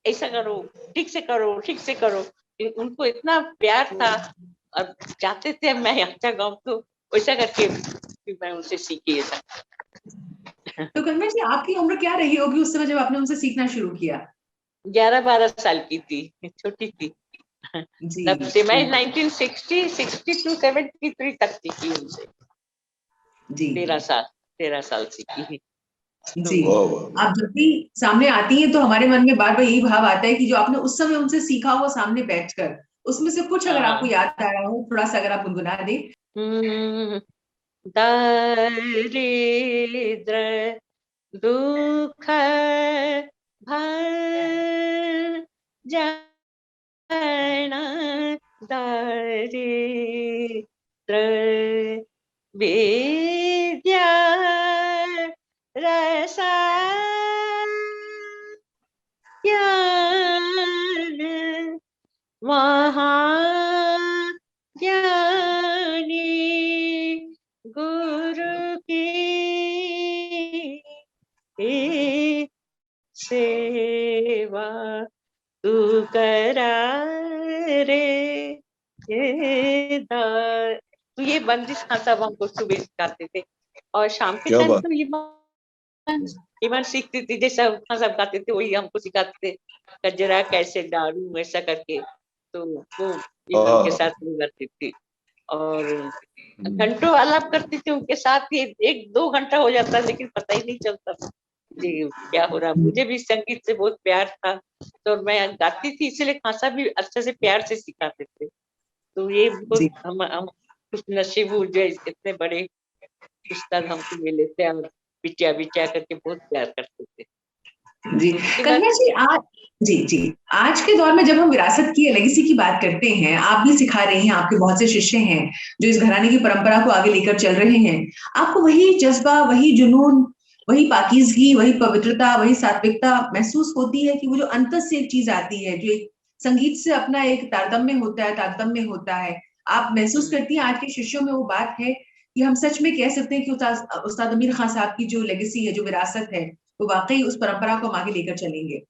ऐसा करो, ठीक से करो, ठीक से करो। उनको इतना प्यार था और चाहते थे मैं अच्छा गाऊं, तो वैसा करके फिर मैं उनसे सीखी ऐसा। तो कंगना जी, आपकी उम्र क्या रही होगी उस समय जब आपने उनसे सीखना शुरू किया? 11-12 साल की थी, छोटी थी। जी तब से मैं 1960, 62, 73 तक सीखी उनसे। जी 13 साल सीखी। जी। वाह वाह। आप जब भी सामने आती हैं तो हमारे मन में बार बार यही भाव आता है कि जो आपने उस समय उनसे सीखा हुआ सामने बैठकर, उसमें से कुछ अगर आपको याद आ रहा हो, थोड़ा सा अगर आप गुनगुना दें। दारिद्र दुख भंजन दारिद्र विद्या रसायन महाज्ञानी गुरु की सेवा तू करा रे तो ये बंदिश खां साहब हमको सुबह सिखाते थे, और शाम के क्या टाइम बात। तो ईमान सीखती थी, जैसा खां साहब गाते थे वही हमको सिखाते थे, कजरा कैसे डालूं ऐसा करके, तो वो ईमान के साथ में गाती थी, और घंटों आलाप करती थी उनके साथ ही, 1-2 घंटा हो जाता लेकिन पता ही नहीं चलता था जी क्या हो रहा। मुझे भी संगीत से बहुत प्यार था, तो मैं गाती थी, इसलिए खां साहब भी अच्छे से प्यार से सिखाते थे। तो ये बहुत हम खुश नसीब हूँ जो इतने बड़े उस्ताद हमको मिले थे, और बिटिया बिटिया करके बहुत प्यार करते थे जी। कन्या जी, आज के दौर में जब हम विरासत की लेगेसी की बात करते हैं, आप भी सिखा रही हैं, आपके बहुत से शिष्य हैं जो इस घराने की परंपरा को आगे लेकर चल रहे हैं, आपको वही जज्बा, वही जुनून, वही पाकीज़गी, वही पवित्रता, वही सात्विकता महसूस होती है कि वो जो अंतर से एक चीज आती है, जो एक संगीत से अपना एक तारतम्य होता है, आप महसूस करती हैं आज के शिष्यों में वो बात है कि हम सच में कह सकते हैं कि उस्ताद अमीर खान साहब की जो लेगेसी है, जो विरासत है, वो वाकई उस परंपरा को हम आगे लेकर चलेंगे?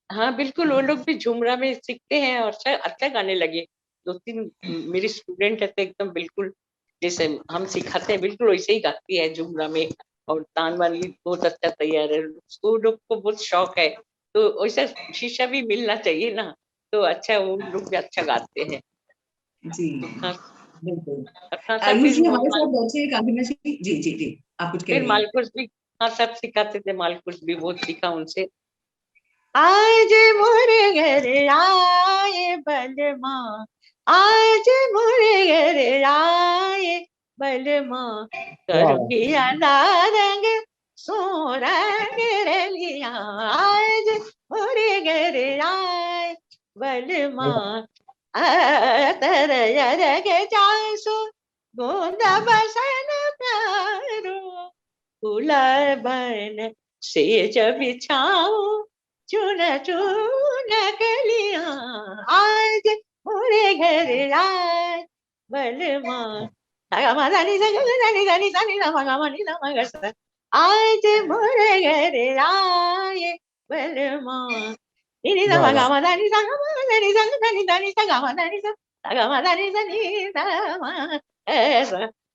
हाँ बिल्कुल, वो लोग भी झुमरा में सीखते हैं और अच्छा गाने लगे। 2-3 मेरी स्टूडेंट है तो एकदम बिल्कुल जैसे हम सिखाते हैं बिल्कुल वैसे ही गाती है झुमरा में, और तान वाली बहुत अच्छा तैयार है, उसको लोग को बहुत शौक है, तो वैसा शीशा भी मिलना चाहिए ना, तो अच्छा वो लोग भी अच्छा गाते हैं। जी तो खास बिल्कुल। फिर यूजुअली हमारे साथ बैठे कांगना जी, जी आप कुछ कह फिर रही हैं? मालकुस भी हाँ सब सिखाते थे, मालकुस भी बहुत सीखा उनसे। आज मोरे घर आए बलमा, आज मोरे घर आए बलमा, करुणिया रंग सोरंग रलिया, आज मोरे घर आए बलमा, तर के जासो गोंदा बसन प्यारो, बन से जब बिछाऊं चुन चुन कलिया, आज मोरे घर आए बलमा, आज मोरे घर आए बलमा,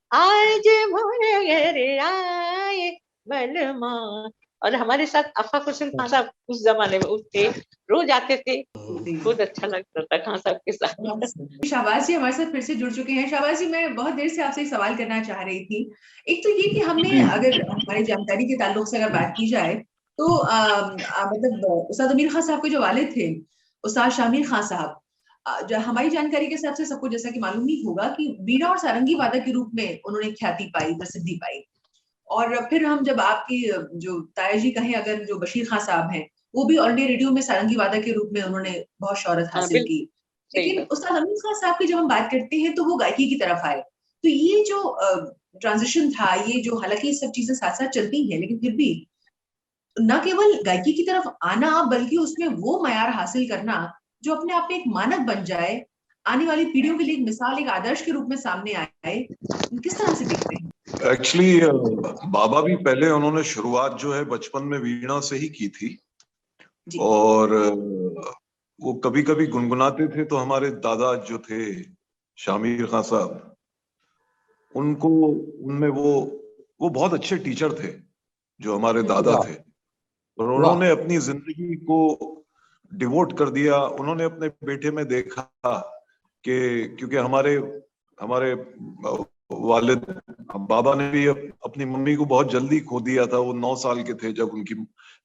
आज मोरे घर आए बलमा। और हमारे साथ आफा हुसैन खान साहब उस जमाने में उठते, रोज आते थे, बहुत अच्छा लगता था खान साहब के साथ। शाहबाज जी हमारे साथ फिर से जुड़ चुके हैं। शाहबाज जी, मैं बहुत देर से आपसे एक सवाल करना चाह रही थी। एक तो ये कि हमने अगर हमारी जानकारी के ताल्लुक से अगर बात की जाए तो मतलब उस्ताद अमीर खान साहब के जो वालिद थे, उस्ताद शामिर खान साहब, हमारी जानकारी के हिसाब से सबको जैसा कि मालूम ही होगा कि बीड़ा और सारंगी वादक के रूप में उन्होंने ख्याति पाई, प्रसिद्धि पाई। और फिर हम जब आपकी जो ताया जी कहें, अगर जो बशीर खान साहब हैं, वो भी ऑल इंडिया रेडियो में सारंगी वादक के रूप में उन्होंने बहुत शोहरत हासिल की। लेकिन उस्ताद अमीर खान साहब की जब हम बात करते हैं तो वो गायकी की तरफ आए, तो ये जो ट्रांजिशन था, ये जो, हालांकि ये सब चीजें साथ साथ चलती हैं, लेकिन फिर भी न केवल गायकी की तरफ आना, बल्कि उसमें वो मयार हासिल करना जो अपने आप में एक मानक बन जाए, आने वाली पीढ़ियों के लिए एक मिसाल, एक आदर्श के रूप में सामने आए, किस तरह से देखते हैं? एक्चुअली बाबा भी पहले उन्होंने शुरुआत जो है बचपन में वीणा से ही की थी, और वो कभी कभी गुनगुनाते थे, तो हमारे दादा जो थे शामिर खान साहब, उनको उनमें वो बहुत अच्छे टीचर थे जो हमारे दादा थे, और उन्होंने अपनी जिंदगी को डिवोट कर दिया। उन्होंने अपने बेटे में देखा कि क्योंकि हमारे वालिद बाबा ने भी अपनी मम्मी को बहुत जल्दी खो दिया था। वो 9 साल के थे जब उनकी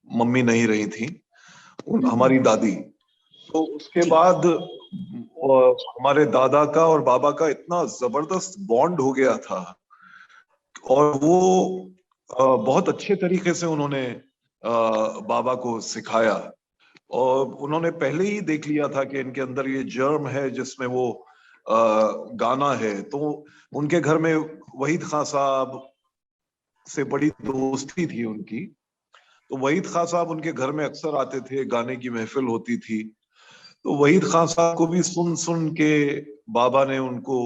मम्मी नहीं रही थी, हमारी दादी। तो उसके बाद हमारे दादा का और बाबा का इतना जबरदस्त बॉन्ड हो गया था, और वो बहुत अच्छे तरीके से उन्होंने बाबा को सिखाया, और उन्होंने पहले ही देख लिया था कि इनके अंदर ये जर्म है जिसमें वो गाना है। तो उनके घर में वहीद खां साहब से बड़ी दोस्ती थी उनकी, तो वहीद खां साहब उनके घर में अक्सर आते थे, गाने की महफिल होती थी। तो वहीद खां साहब को भी सुन सुन के बाबा ने उनको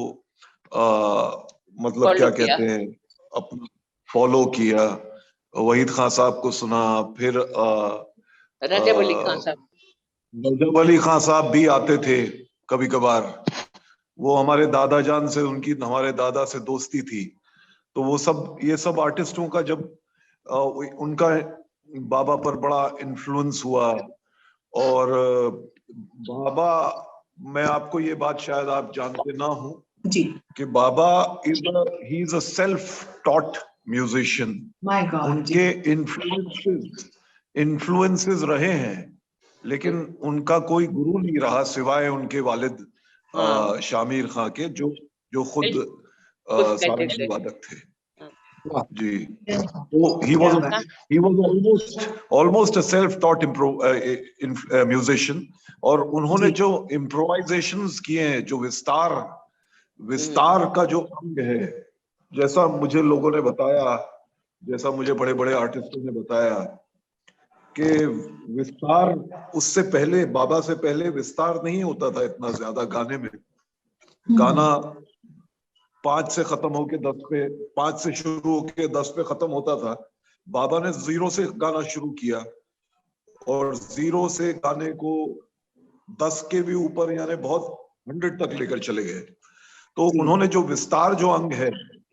मतलब क्या कहते हैं, अपना फॉलो किया। वहीद खां साहब को सुना, फिर रजब अली खान साहब, रजब अली खां साहब भी आते थे कभी कभार। वो हमारे दादा जान से, उनकी हमारे दादा से दोस्ती थी। तो वो सब, ये सब आर्टिस्टों का जब उनका बाबा पर बड़ा इन्फ्लुएंस हुआ। और बाबा, मैं आपको ये बात शायद आप जानते ना हो जी, कि बाबा ही is a self taught musician. My god, उनके इन्फ्लुएंसेस रहे हैं, लेकिन उनका कोई गुरु नहीं रहा सिवाय उनके वालिद शामिर खां के, जो खुद सारंगी वादक थे। जी, तो he was almost a self-taught musician। और उन्होंने जो improvisations किए हैं, जो विस्तार का जो अंग है, जैसा मुझे लोगों ने बताया, जैसा मुझे बड़े बड़े आर्टिस्टों ने बताया कि विस्तार उससे पहले, बाबा से पहले विस्तार नहीं होता था इतना ज्यादा गाने में। गाना 5 से खत्म होके 10 पे, 5 से शुरू होके 10 पे खत्म होता था। बाबा ने 0 से गाना शुरू किया, और 0 से गाने को 10 के भी ऊपर, यानी बहुत 100 तक लेकर चले गए। तो उन्होंने जो विस्तार जो अंग है,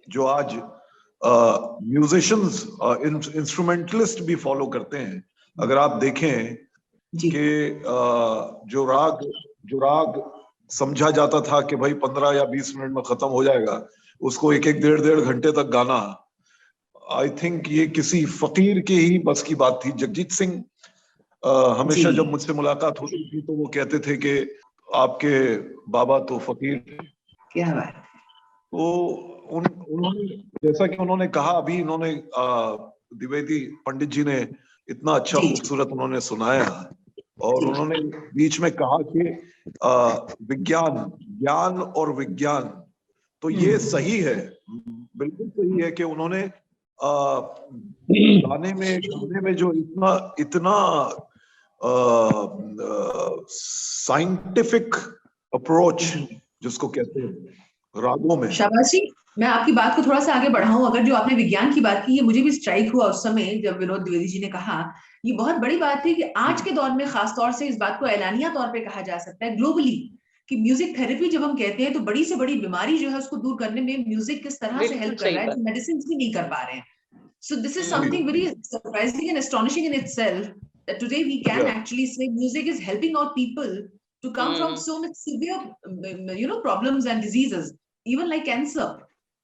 जो आज म्यूजिशियंस, इंस्ट्रूमेंटलिस्ट भी फॉलो करते हैं। अगर आप देखें कि जो राग समझा जाता था कि भाई 15 या 20 मिनट में खत्म हो जाएगा, उसको 1-1, 1.5 घंटे तक गाना, आई थिंक ये किसी फकीर के ही बस की बात थी। जगजीत सिंह हमेशा जब मुझसे मुलाकात होती थी तो वो कहते थे कि आपके बाबा तो फकीर। क्या बात। तो उन्होंने, जैसा कि उन्होंने कहा अभी, इन्होंने द्विवेदी पंडित जी ने इतना अच्छा खूबसूरत उन्होंने सुनाया, और उन्होंने बीच में कहा कि ज्ञान और विज्ञान, तो ये सही है, बिल्कुल सही है कि उन्होंने गाने में जो इतना साइंटिफिक अप्रोच जिसको कहते हैं रागों में। शाबाश जी, मैं आपकी बात को थोड़ा सा आगे बढ़ाऊं। अगर जो आपने विज्ञान की बात की, ये मुझे भी स्ट्राइक हुआ उस समय जब विनोद द्विवेदी जी ने कहा। ये बहुत बड़ी बात है कि आज के दौर में खास तौर से इस बात को एलानिया तौर पे कहा जा सकता है ग्लोबली, कि म्यूजिक थेरेपी जब हम कहते हैं तो बड़ी से बड़ी बीमारी जो है उसको दूर करने में म्यूजिक किस तरह से हेल्प कर रहा है, जो मेडिसिन भी नहीं कर पा रहे हैं। So this is something very surprising and astonishing in itself, that today we can actually say music is helping out people to come from so much severe problems and diseases, even like cancer.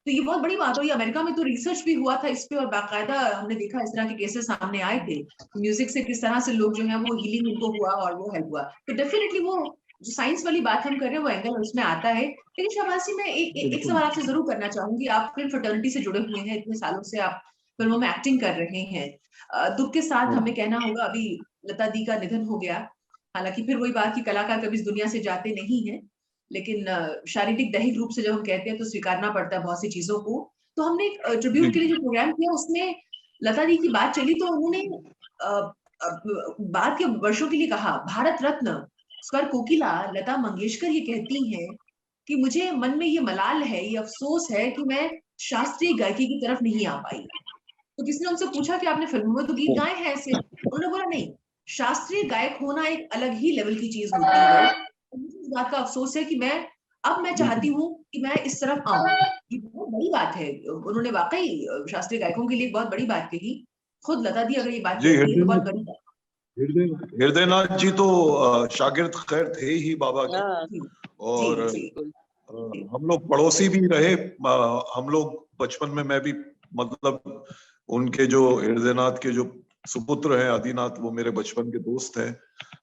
तो ये बहुत बड़ी बात हुई। America में तो research भी हुआ था इस पे, और बाकायदा हमने देखा इस तरह के केसेस सामने आए थे, म्यूजिक से किस तरह से लोग जो है वो हीलिंग उनको हुआ और वो हेल्प हुआ। तो डेफिनेटली वो जो साइंस वाली बात हम कर रहे हैं वो एंगल उसमें आता है। लेकिन शाबाशी, मैं एक सवाल आपसे जरूर करना चाहूंगी। आप फिल्म फ्रेटर्निटी से जुड़े हुए हैं, इतने सालों से आप फिल्मों में एक्टिंग कर रहे हैं। दुख के साथ हमें कहना होगा अभी लता दी का निधन हो गया। हालांकि फिर वही बात कि कलाकार कभी इस दुनिया से जाते नहीं है, लेकिन शारीरिक दैहिक रूप से जब हम कहते हैं तो स्वीकारना पड़ता है बहुत सी चीजों को। तो हमने एक ट्रिब्यूट के लिए जो प्रोग्राम किया उसमें लता दी की बात चली, तो उन्होंने बाद के वर्षों के लिए कहा, भारत रत्न स्वर कोकिला लता मंगेशकर ये कहती हैं कि मुझे मन में ये मलाल है, ये अफसोस है कि मैं शास्त्रीय गायकी की तरफ नहीं आ पाई। तो किसी ने उनसे पूछा कि आपने फिल्मों में तो गीत गाए हैं ऐसे, उन्होंने बोला नहीं, शास्त्रीय गायक होना एक अलग ही लेवल की चीज होती है। मुझे इस बात का अफसोस है कि मैं चाहती हूँ कि मैं इस तरफ आऊं। ये बहुत बड़ी बात है। उन्होंने वाकई शास्त्रीय गायकों के लिए बहुत बड़ी बात कही। खुद लता दी अगर ये बात कहती है तो बहुत बड़ी बात। हृदयनाथ जी तो शागिर्द खैर थे ही बाबा के, और हम लोग पड़ोसी भी रहे। हम लोग बचपन में, मैं भी मतलब उनके जो हृदयनाथ के जो सुपुत्र हैं आदिनाथ, वो मेरे बचपन के दोस्त हैं,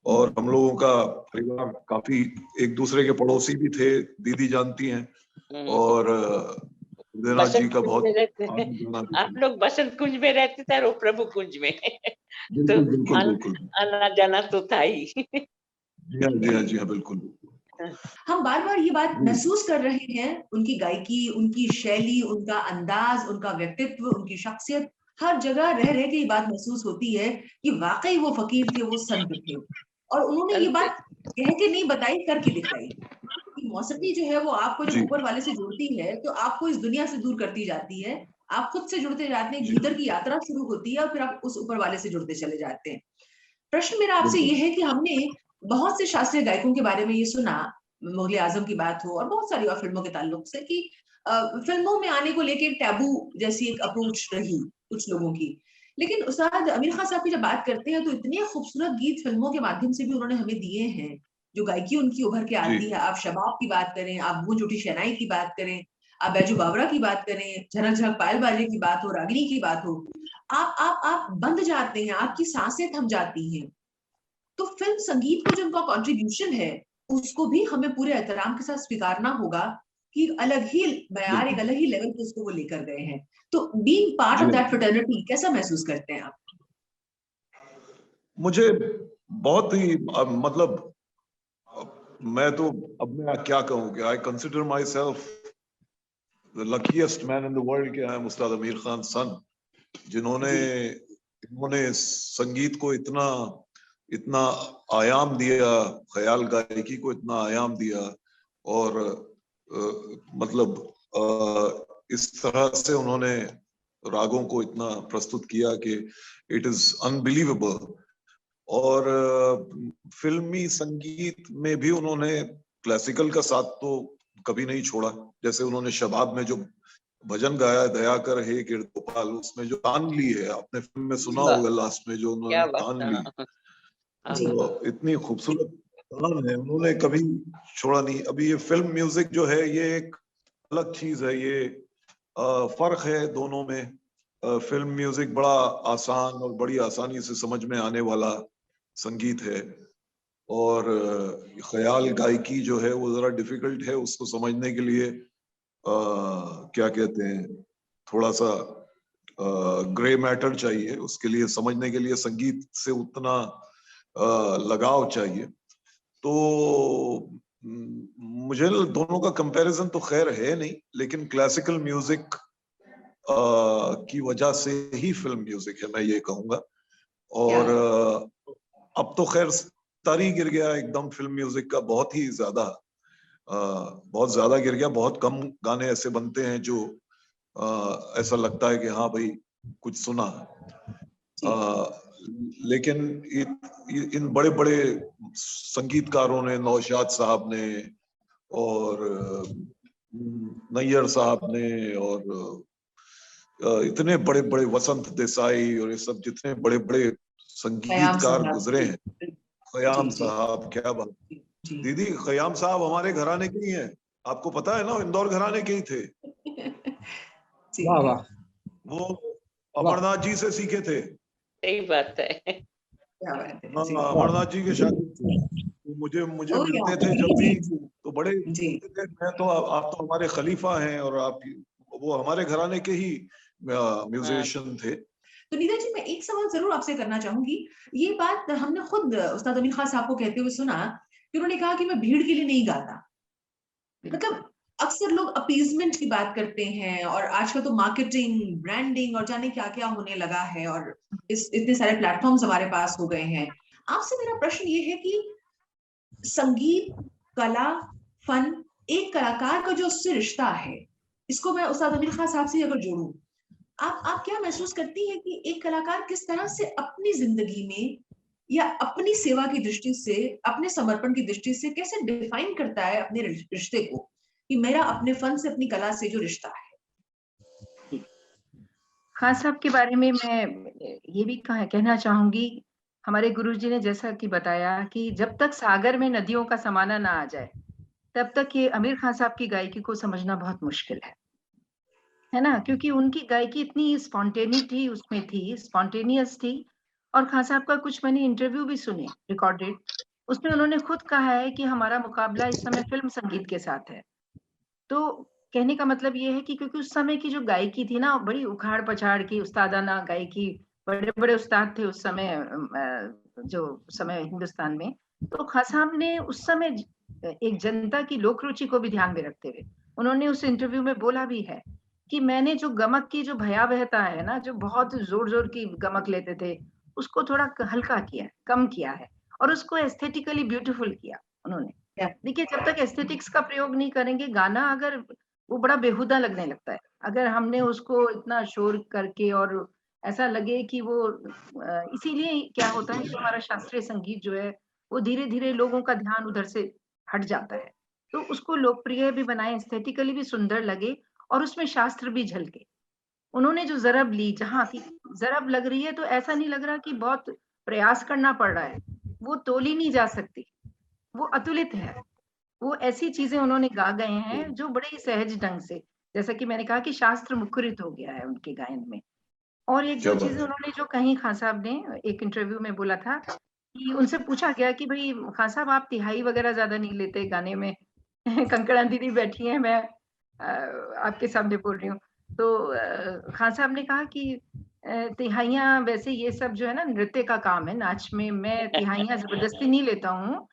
और हम लोगों का परिवार काफी एक दूसरे के पड़ोसी भी थे, दीदी जानती हैं। और हृदयनाथ जी बसंत का कुंज बहुत में रहते हैं आप लोग, बसंत कुंज में रहते थे और वो प्रभु कुंज में तो बिल्कुल बिल्कुल बिल्कुल। आना जाना तो था ही। जी हाँ जी हाँ जी हाँ, बिल्कुल। हम बार बार ये बात जी। महसूस कर रहे हैं, उनकी गायकी, उनकी शैली, उनका अंदाज, उनका व्यक्तित्व, उनकी शख्सियत, हर जगह रह रह के ये बात महसूस होती है कि वाकई वो फकीर थे, वो संत थे। और उन्होंने ये बात कह के नहीं बताई, करके दिखाई कि मौसीकी जो है वो आपको जब जी ऊपर वाले से जुड़ती है तो आपको इस दुनिया से दूर करती जाती है, आप खुद से जुड़ते जाते हैं, जी भीतर की यात्रा शुरू होती है और फिर आप उस ऊपर वाले से जुड़ते चले जाते हैं। प्रश्न मेरा आपसे बिल्कुल। ये है कि हमने बहुत से शास्त्रीय गायकों के बारे में ये सुना, मुगले आजम की बात हो और बहुत सारी और फिल्मों के ताल्लुक से, कि फिल्मों में आने को लेके एक टैबू जैसी एक अप्रोच रही कुछ लोगों की। लेकिन उस्ताद अमीर खान साहब की जब बात करते हैं तो इतने खूबसूरत गीत फिल्मों के माध्यम से भी उन्होंने हमें दिए हैं, जो गायकी उनकी उभर के जी आती है। आप शबाब की बात करें, आप गूंज उठी शहनाई की बात करें, आप बैजू बावरा की बात करें, झनक झनक पायल बाजे की बात हो, रागिनी की बात हो, आप बंध जाते हैं, आपकी सांसें थम जाती हैं। तो फिल्म संगीत को जो उनका कंट्रीब्यूशन है, उसको भी हमें पूरे एहतराम के साथ स्वीकारना होगा कि अलग ही मयार, एक बिल्कुल। अलग ही लेवल पे उसको वो लेकर गए हैं। तो being part ji of that fraternity कैसा महसूस करते हैं आप? मुझे बहुत ही मतलब मैं तो अब मैं क्या कहूँ कि I consider my self the luckiest man in the world, के आई एम उस्ताद आमिर खान सन, जिन्होंने संगीत को इतना इतना आयाम दिया, ख्याल गायकी को इतना आयाम दिया, और मतलब इस तरह से उन्होंने रागों को इतना प्रस्तुत किया कि इट इज अनबिलीवेबल। और फिल्मी संगीत में भी उन्होंने क्लासिकल का साथ तो कभी नहीं छोड़ा। जैसे उन्होंने शबाब में जो भजन गाया, दया कर हे गिरगोपाल, उसमें जो तान ली है, आपने फिल्म में सुना होगा लास्ट में जो उन्होंने क्या तान बात ली, जी तो इतनी खूबसूरत तान है, उन्होंने कभी छोड़ा नहीं। अभी ये फिल्म म्यूजिक जो है ये एक अलग चीज है, ये फर्क है दोनों में। फिल्म म्यूजिक बड़ा आसान और बड़ी आसानी से समझ में आने वाला संगीत है, और ख्याल गायकी जो है वो जरा डिफिकल्ट है, उसको समझने के लिए क्या कहते हैं, थोड़ा सा ग्रे मैटर चाहिए उसके लिए, समझने के लिए संगीत से उतना लगाव चाहिए। तो मुझे दोनों का कंपैरिजन तो खैर है नहीं, लेकिन क्लासिकल म्यूजिक की वजह से ही फिल्म म्यूजिक है, मैं ये कहूंगा। और अब तो खैर तारी गिर गया एकदम फिल्म म्यूजिक का, बहुत ही ज्यादा बहुत ज्यादा गिर गया। बहुत कम गाने ऐसे बनते हैं जो ऐसा लगता है कि हाँ भाई कुछ सुना। लेकिन इन बड़े बड़े संगीतकारों ने, नौशाद साहब ने और नैयर साहब ने, और इतने बड़े बड़े वसंत देसाई और ये सब जितने बड़े बड़े संगीतकार गुजरे हैं, खयाम साहब, क्या बात। दीदी खयाम साहब हमारे घराने के ही हैं, आपको पता है ना, इंदौर घराने के ही थे। वाह वाह। वो अमरनाथ जी से सीखे थे। सही बात है। अमरनाथ जी के शागिर्द थे, तो मुझे मिलते थे जब भी, तो बड़े मैं तो आप तो हमारे खलीफा हैं, और आप वो हमारे घराने के ही म्यूजिशियन थे। तो नीता जी, मैं एक सवाल जरूर आपसे करना चाहूंगी। ये बात हमने खुद उस्ताद अमीर खान साहब को कहते हुए सुना कि उन्होंने कहा कि मैं भीड़ के लिए नहीं गाता। मतलब अक्सर लोग अपीजमेंट की बात करते हैं, और आजकल तो मार्केटिंग, ब्रांडिंग और जाने क्या क्या होने लगा है, और इतने सारे प्लेटफॉर्म्स हमारे पास हो गए हैं। आपसे मेरा प्रश्न ये है कि संगीत, कला, फन, एक कलाकार का जो उससे रिश्ता है, इसको मैं उस्ताद अमीर खान साहब से अगर जोड़ूं, आप क्या महसूस करती हैं कि एक कलाकार किस तरह से अपनी जिंदगी में या अपनी सेवा की दृष्टि से, अपने समर्पण की दृष्टि से कैसे डिफाइन करता है अपने रिश्ते को, कि मेरा अपने फन से, अपनी कला से जो रिश्ता है? खान साहब के बारे में मैं ये भी कहना चाहूंगी, हमारे गुरुजी ने जैसा कि बताया कि जब तक सागर में नदियों का समाना ना आ जाए तब तक ये आमिर खान साहब की गायकी को समझना बहुत मुश्किल है ना? क्योंकि उनकी गायकी इतनी स्पॉन्टेनिटी उसमें थी, स्पॉन्टेनियस थी। और खान साहब का कुछ मैंने इंटरव्यू भी सुने रिकॉर्डेड, उसमें उन्होंने खुद कहा है कि हमारा मुकाबला इस समय फ़िल्म संगीत के साथ है। तो कहने का मतलब ये है कि क्योंकि उस समय की जो गायकी थी ना, बड़ी उखाड़-पछाड़ की उस्तादाना गायकी, बड़े-बड़े उस्ताद थे उस समय जो समय हिंदुस्तान में। तो खान साहब ने उस समय एक जनता की लोक रुचि को भी ध्यान में रखते हुए, उन्होंने उस इंटरव्यू में बोला भी है कि मैंने जो गमक की जो भयावहता है ना, जो बहुत ज़ोर-ज़ोर की गमक लेते थे, उसको थोड़ा हल्का किया है, कम किया है और उसको एस्थेटिकली ब्यूटीफुल किया उन्होंने। क्या देखिए, जब तक एस्थेटिक्स का प्रयोग नहीं करेंगे, गाना अगर वो बड़ा बेहुदा लगने लगता है। अगर हमने उसको इतना शोर करके और ऐसा लगे कि वो इसीलिए क्या होता है कि हमारा शास्त्रीय संगीत जो है, वो धीरे-धीरे लोगों का ध्यान उधर से हट जाता है। तो उसको लोकप्रिय भी बनाएँ, एस्थेटिकली भी सुंदर लगे और उसमें शास्त्र भी झलके। उन्होंने जो ज़रब ली, जहाँ की ज़रब लग रही है तो ऐसा नहीं लग रहा कि बहुत प्रयास करना पड़ रहा है। वो तोली नहीं जा सकती, वो अतुलित है। वो ऐसी चीज़ें उन्होंने गा गए हैं जो बड़े ही सहज ढंग से, जैसा कि मैंने कहा कि शास्त्र मुखरित हो गया है उनके गायन में। और एक क्या 2 बात चीज़ें है। उन्होंने जो कहीं खान साहब ने एक इंटरव्यू में बोला था कि उनसे पूछा गया कि भई खान साहब आप तिहाई वग़ैरह ज़्यादा नहीं लेते गाने में। कंकड़ा दीदी बैठी हैं, मैं आपके सामने बोल रही हूँ। तो खान साहब ने कहा कि तिहाइयाँ वैसे ये सब जो है ना नृत्य का काम है, नाच में मैं तिहाइयाँ ज़बरदस्ती नहीं लेता हूँ।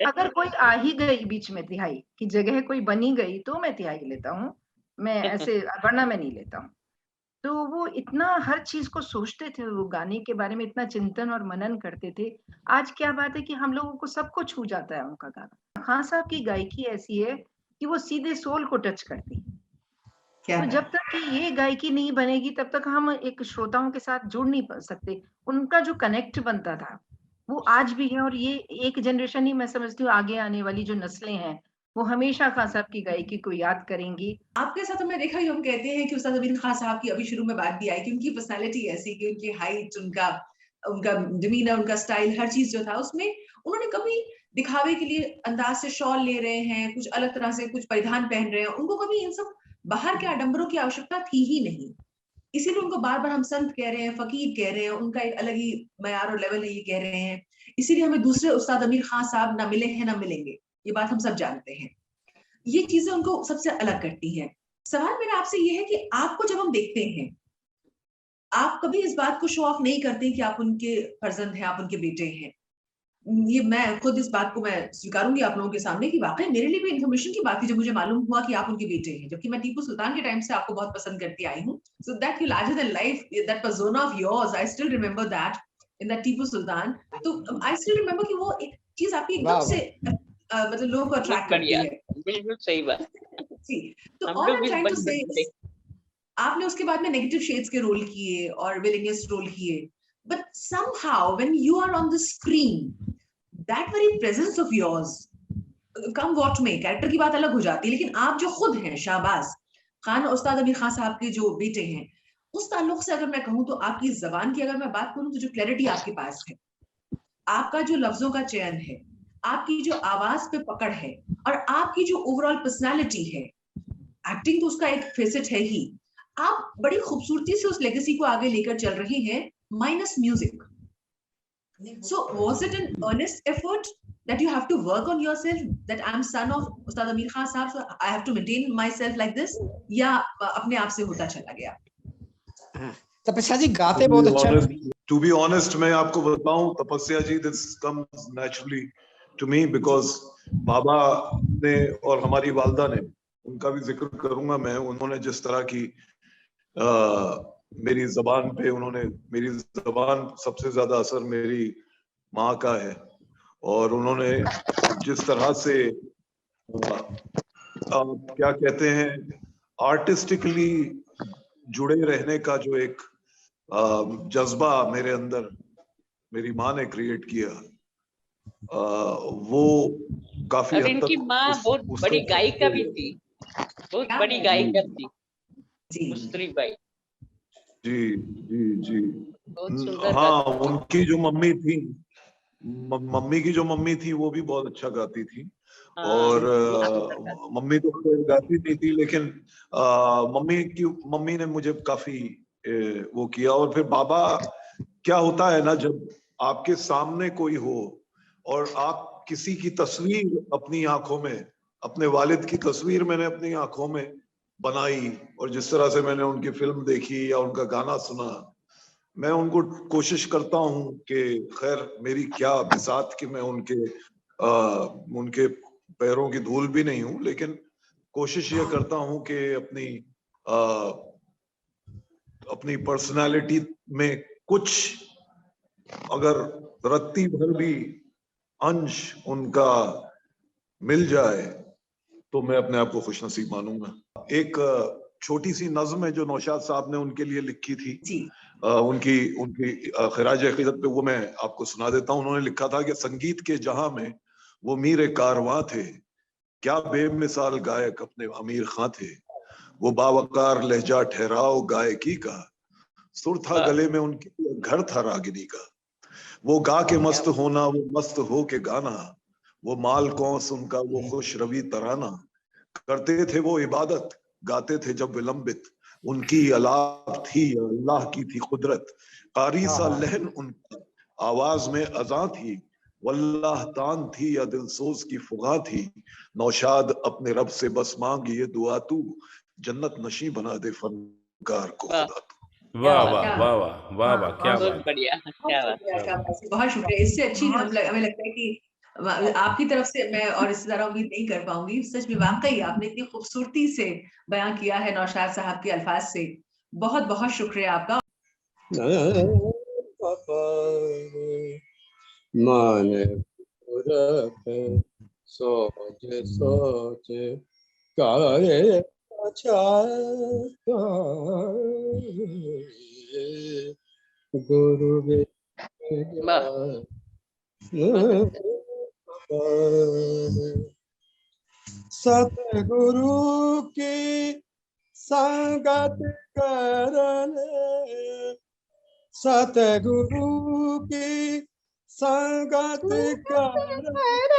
अगर कोई आ ही गई बीच में तिहाई की जगह कोई बनी गई तो मैं तिहाई लेता हूँ। मैं ऐसे वरना मैं नहीं लेता हूँ। तो वो इतना हर चीज़ को सोचते थे, वो गाने के बारे में इतना चिंतन और मनन करते थे। आज क्या बात है कि हम लोगों को सबको छू जाता है उनका गाना। खान साहब की गायकी ऐसी है कि वो सीधे सोल को टच करती है। क्या तो बात जब तक कि ये गायकी नहीं बनेगी तब तक हम एक श्रोताओं के साथ जुड़ नहीं प सकते। उनका जो कनेक्ट बनता था, वो आज भी है और ये एक जनरेशन ही मैं समझती हूँ आगे आने वाली जो नस्लें हैं, वो हमेशा खान साहब की गायकी को याद करेंगी। आपके साथ हमने देखा ही हम कहते हैं कि उस्ताद अमीर खान साहब की अभी शुरू में बात भी आई कि उनकी पर्सनैलिटी ऐसी कि उनकी हाइट, उनका उनका डिमीनर, उनका स्टाइल, हर चीज़ जो था उसमें उन्होंने कभी दिखावे के लिए अंदाज से शॉल ले रहे हैं, कुछ अलग तरह से कुछ परिधान पहन रहे हैं, उनको कभी इन सब बाहर के आडंबरों की आवश्यकता थी ही नहीं। इसीलिए उनको बार-बार हम संत कह रहे हैं, फ़कीर कह रहे हैं, उनका एक अलग ही मयार और लेवल है ये कह रहे हैं। इसीलिए हमें दूसरे उस्ताद अमीर खान साहब ना मिले हैं, ना मिलेंगे। ये बात हम सब जानते हैं। ये चीज़ें उनको सबसे अलग करती हैं। सवाल मेरा आपसे ये है कि आपको जब हम देखते हैं, आप कभी इस बात को शो ऑफ नहीं करते कि आप उनके फर्जंद हैं, आप उनके बेटे हैं। ये मैं खुद इस बात को मैं स्वीकारूँगी आप लोगों के सामने कि वाक़ई मेरे लिए भी इन्फॉर्मेशन की बात थी जब मुझे मालूम हुआ कि आप उनके बेटे हैं, जबकि मैं टीपू सुल्तान के टाइम से आपको बहुत पसंद करती आई हूँ। So that you larger than life, that persona of yours, I still remember that in that Tipu Sultan. तो आई स्टिल रिमेंबर कि वो एक चीज़ आपकी एकदम वाह से वाह मतलब लोगों को बहुत अट्रैक्ट बढ़िया, करती है। बिल्कुल सही बात। जी, तो हम ऑल लोग आई एम भी ट्राइंग टू बचपन से से इज़ आपने उसके बाद में नेगेटिव शेड्स के रोल किए और विलेनियस रोल किए, but somehow when you are on the screen, that very presence of yours, come what may, character की बात अलग हो जाती है, लेकिन आप जो खुद हैं शाहबाज खान और उस्ताद अमीर खान साहब के जो बेटे हैं, उस ताल्लुक से अगर मैं कहूँ तो आपकी ज़बान की अगर मैं बात करूँ तो जो क्लैरिटी आपके पास है, आपका जो लफ्ज़ों का चयन है, आपकी जो आवाज़ पे पकड़ है और आपकी जो ओवरऑल पर्सनैलिटी है, एक्टिंग तो उसका एक फेसेट है ही। आप बड़ी खूबसूरती से उस लेगेसी को आगे लेकर चल रहे हैं, minus music. So was it an earnest effort that you have to work on yourself, that I'm son of Ustad Amir Khan Sahab, so I have to maintain myself like this, या अपने आप से होता चला गया? हाँ, तपस्या जी गाते बहुत अच्छा। To be honest, मैं आपको बताऊं तपस्या जी, this comes naturally to me because बाबा ने और हमारी वालदा ने, उनका भी जिक्र करूंगा मैं, उन्होंने जिस तरह की मेरी जबान पे, उन्होंने मेरी जबान सबसे ज्यादा असर मेरी माँ का है और उन्होंने जिस तरह से क्या कहते हैं आर्टिस्टिकली जुड़े रहने का जो एक जज्बा मेरे अंदर मेरी माँ ने क्रिएट किया, वो काफी और हद इनकी तक माँ बहुत बड़ी गायिका भी थी, बहुत क्या बड़ी है? गायिका थी जी, मुस्तरी बाई, जी जी जी। बहुत सुंदर हाँ, गाती थी। उनकी जो मम्मी थी, मम्मी की जो मम्मी थी वो भी बहुत अच्छा गाती थी। और मम्मी तो कोई गाती नहीं थी, लेकिन मम्मी ने मुझे काफी वो किया। और फिर बाबा, क्या होता है ना, जब आपके सामने कोई हो और आप किसी की तस्वीर अपनी आंखों में, अपने वालिद की तस्वीर मैंने अपनी आंखों में बनाई, और जिस तरह से मैंने उनकी फिल्म देखी या उनका गाना सुना, मैं उनको कोशिश करता हूं कि खैर मेरी क्या बिसात कि मैं उनके पैरों की धूल भी नहीं हूं, लेकिन कोशिश ये करता हूं कि अपनी पर्सनालिटी में कुछ अगर रत्ती भर भी अंश उनका मिल जाए तो मैं अपने आप को खुशनसीब मानूंगा। एक छोटी सी नज्म है जो नौशाद साहब ने उनके लिए लिखी थी, उनकी खिराज अकीदत पे, वो मैं आपको सुना देता हूँ। उन्होंने लिखा था कि संगीत के जहां में वो मीर कारवां थे, क्या बेमिसाल गायक अपने अमीर खां थे। वो बावकार लहजा ठहराओ गायकी का, सुर था गले में उनकी, घर था रागिनी का। वो गा के मस्त होना, वो मस्त हो के गाना, वो माल कौस उनका वो खुश रवि तराना। करते थे वो इबादत, गाते थे जब विलंबित, उनकी अलाप थी अल्लाह की थी कुदरत। कारी सा लहन उनका, आवाज में अज़ां थी, वल्लाह तान थी या दिलसोज की फुगा थी। नौशाद अपने रब से बस मांग ये दुआ तू, जन्नत नशी बना दे फनकार को खुदा तू। वाह वाह वाह वाह वाह वाह, क्या बात, बढ़िया, क्या बात, बहुत शुक्रिया। इससे अच्छी हमें लगता है कि आपकी तरफ से मैं और इससे ज्यादा उम्मीद नहीं कर पाऊंगी। सच में वाकई आपने इतनी खूबसूरती से बयां किया है नौशाद साहब के अल्फाज से। बहुत बहुत शुक्रिया आपका। मन सोच सोच करे गुरु सतगुरु की संगत करने, सतगुरु की संगत करने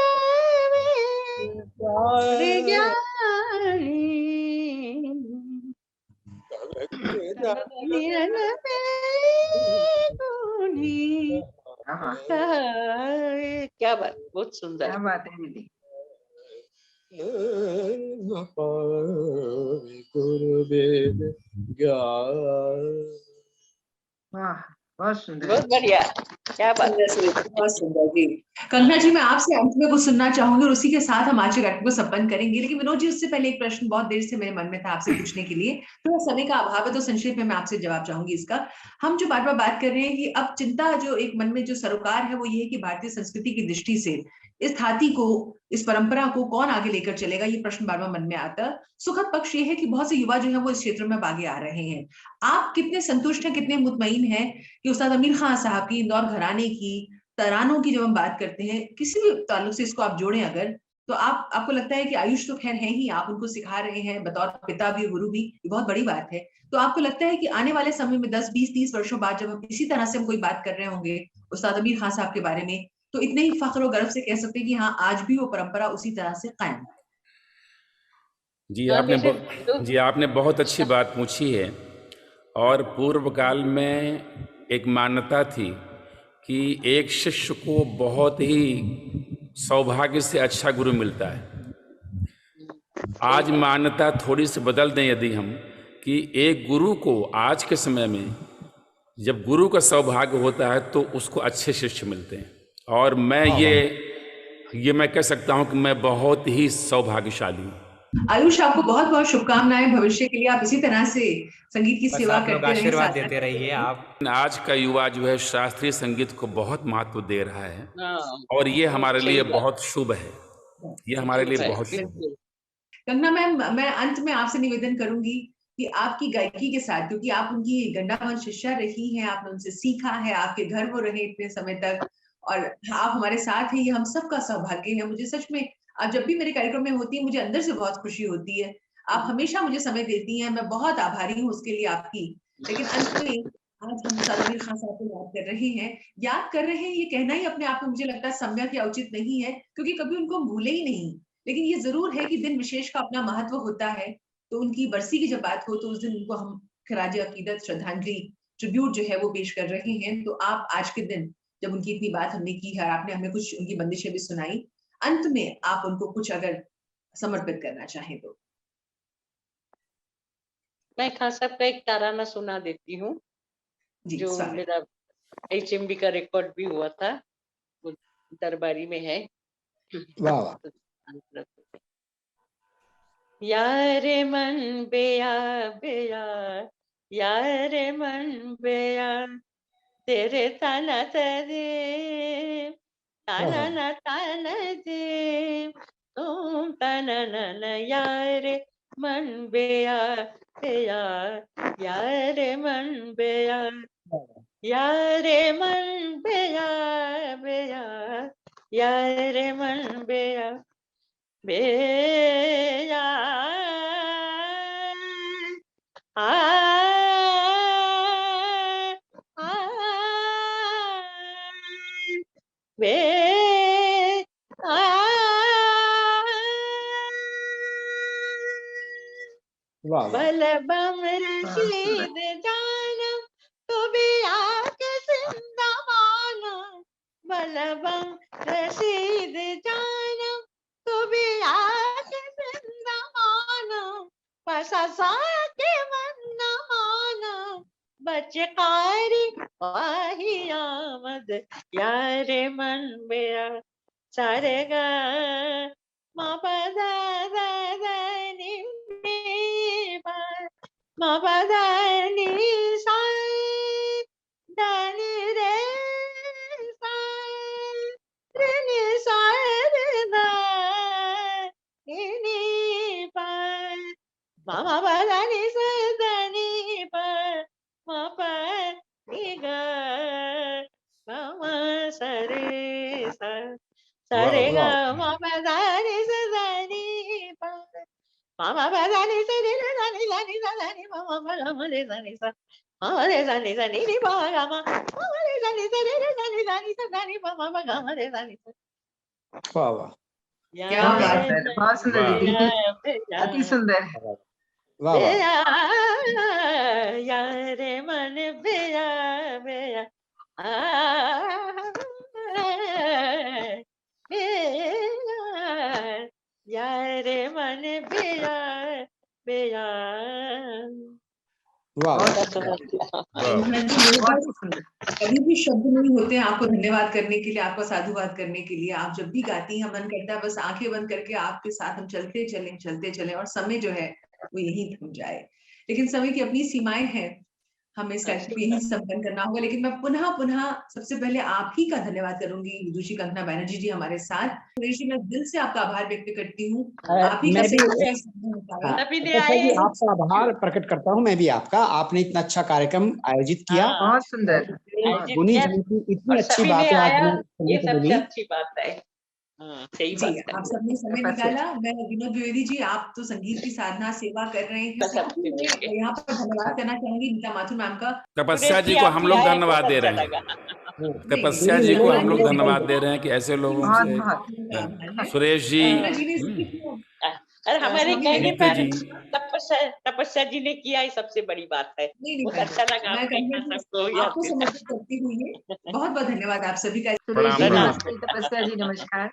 क्या बात, बहुत सुंदर, क्या बात है दीदी। गुरुवेद वाह, बहुत सुंदर, बहुत बढ़िया, क्या बात, बहुत सुंदर जी। कंगना जी, मैं आपसे अंत में कुछ सुनना चाहूंगी और उसी के साथ हम आज के कार्यक्रम को संपन्न करेंगे। लेकिन विनोद जी, उससे पहले एक प्रश्न बहुत देर से मेरे मन में था आपसे पूछने के लिए, थोड़ा समय का अभाव है तो संक्षेप में मैं आपसे जवाब चाहूंगी इसका। हम जो बार बार बात कर रहे हैं कि अब चिंता जो एक मन में जो सरोकार है वो ये है कि भारतीय संस्कृति की दृष्टि से इस धाती को, इस परंपरा को कौन आगे लेकर चलेगा, ये प्रश्न बार बार मन में आता है। सुखद पक्ष ये है कि बहुत से युवा जो है वो इस क्षेत्र में आगे आ रहे हैं। आप कितने संतुष्ट हैं, कितने मुतमईन हैं कि उस्ताद अमीर खान साहब की, इंदौर घराने की, तरानों की जब हम बात करते हैं, किसी भी ताल्लुक से इसको आप जोड़ें अगर, तो आपको लगता है कि आयुष तो खैर है ही, आप उनको सिखा रहे हैं बतौर पिता भी, गुरु भी, ये बहुत बड़ी बात है। तो आपको लगता है कि आने वाले समय में 10, 20, 30 वर्षों बाद जब हम इसी तरह से हम कोई बात कर रहे होंगे उस्ताद अमीर खान साहब के बारे में, तो इतने ही फख्र और गर्व से कह सकते हैं कि हाँ, आज भी वो परंपरा उसी तरह से कायम है। जी आपने बहुत अच्छी बात पूछी है। और पूर्व काल में एक मान्यता थी कि एक शिष्य को बहुत ही सौभाग्य से अच्छा गुरु मिलता है। आज मान्यता थोड़ी सी बदल दें यदि हम, कि एक गुरु को आज के समय में जब गुरु का सौभाग्य होता है तो उसको अच्छे शिष्य मिलते हैं। और मैं ये मैं कह सकता हूं कि मैं बहुत ही सौभाग्यशाली हूं। आयुष, आपको बहुत बहुत शुभकामनाएं भविष्य के लिए। आप इसी तरह से संगीत की सेवा करते रहें, आशीर्वाद देते रहिए आप। आज का युवा जो है शास्त्रीय संगीत को बहुत महत्व दे रहा है, और ये हमारे लिए बहुत शुभ है, ये हमारे लिए बहुत शुभ है। कंगना मैम, मैं अंत में आपसे निवेदन करूंगी कि आपकी गायकी के साथ, क्योंकि आप उनकी गंडावन शिष्या रही हैं, आपने उनसे सीखा है, आपके घर वो रहे इतने समय तक, और आप हमारे साथ हैं, ये हम सबका सौभाग्य है। मुझे सच में आप जब भी मेरे कार्यक्रम में होती है, मुझे अंदर से बहुत खुशी होती है। आप हमेशा मुझे समय देती हैं, मैं बहुत आभारी हूँ उसके लिए आपकी। लेकिन अंत में आज हम उस्ताद अमीर खान साहब को याद कर रहे हैं, ये कहना ही अपने आप में मुझे लगता है सम्यक या उचित नहीं है, क्योंकि कभी उनको हम भूले ही नहीं। लेकिन ये जरूर है कि दिन विशेष का अपना महत्व होता है। तो उनकी बरसी की जब बात हो तो उस दिन उनको हम खराज अकीदत, श्रद्धांजलि, ट्रिब्यूट जो है वो पेश कर रहे हैं। तो आप आज के दिन जब उनकी इतनी बात हमने की है, आपने हमें कुछ उनकी बंदिशें भी सुनाई, अंत में आप उनको कुछ अगर समर्पित करना चाहें तो। मैं खान साहब का एक ताराना सुना देती हूँ, जी, जो स्वागत। मेरा HMD का रिकॉर्ड भी हुआ था, वो दरबारी में है। वाह वाह। यारे मन बेया बेया, यारे मन बेया, तेरे ताना दे, ताना ना ताना दे, तुम ताना ना ना, यारे मन बेया बेया, यारे मन बेया, यारे मन बेया बेया, यारे मन बेया बेया, आ आ बे आ वाह वाह। बलबम बहुत सुंदर। रशीद जानम तो भी आके जिंदा मानम, बलबम रशीद जानम तो भी आके जिंदा मानम, पसा के मन न मानम, बचकारी वाही आमद, यारे मन मेरा सारे गा मा पा दा दा दा नी नी पा मा पा दा नी सा दा नी रे सा रे नी सा रे दा नी पा मा मा पा दा नी सा दा नी पा मा पा नी गा मा मा सा रे सा सरे गा मा पा दा नी सा दा नी पा मा मा पा दा नी सा रे रे दा नी दा नी दा दा नी मा मा पा गा मा रे दा नी सा मा मा रे दा नी सा नी नी पा गा मा मा मा रे दा नी सा रे रे दा नी दा नी सा दा नी पा मा पा गा मा रे दा नी सा। वाह वाह। क्या बात है, बहुत सुंदर दीदी, अति सुंदर। वाह वाह। यारे मन बेया बेया, यारे मन बेया बेया। वाह वाह। बहुत ही सुंदर। कभी भी शब्द नहीं होते हैं आपको धन्यवाद करने के लिए, आपका साधुवाद करने के लिए। आप जब भी गाती हैं मन करता है बस आंखें बंद करके आपके साथ हम चलते चलें और समय जो है वो यहीं थम जाए। लेकिन समय की अपनी सीमाएं हैं, हमें इस कार्यक्रम को यहीं संपन्न करना होगा। लेकिन मैं पुनः पुनः सबसे पहले आप ही का धन्यवाद करूंगी, विदुषी कंगना बैनर्जी जी हमारे साथ। सुरेश जी, मैं दिल से आपका आभार व्यक्त करती हूँ। आप ही का मैं भी सभी ने अच्छा जी आए। आपका आभार प्रकट करता हूँ मैं भी आपका। आपने इतना अच्छा कार्यक्रम आयोजित किया, हाँ, बहुत सुंदर। आयोजित गुनी किया जी की इतनी और अच्छी सभी ने बातें आज आया, हमें सुनने ये को सबसे मिली। अच्छी बात है। हाँ, सही जी, बात आप है। सबने समय निकाला। मैं विनोद द्विवेदी जी, आप तो संगीत की साधना सेवा कर रहे हैं, साथ ही में यहाँ पर धन्यवाद करना चाहूंगी नीता माथुर मैम का। तपस्या जी को हम लोग धन्यवाद दे रहे हैं। तपस्या जी को हम लोग धन्यवाद दे रहे हैं कि ऐसे लोगों बहुत से, बहुत। सुरेश जी, और हमारे कहने नीतू पर जी, तपस्या जी ने किया, ये सबसे बड़ी बात है। बहुत अच्छा लगा मैं आपके सबको याद आपको समर्पित करती हुई है। बहुत बहुत धन्यवाद आप सभी का। सुरेश जी प्रणाम। नमस्ते, तपस्या जी नमस्कार।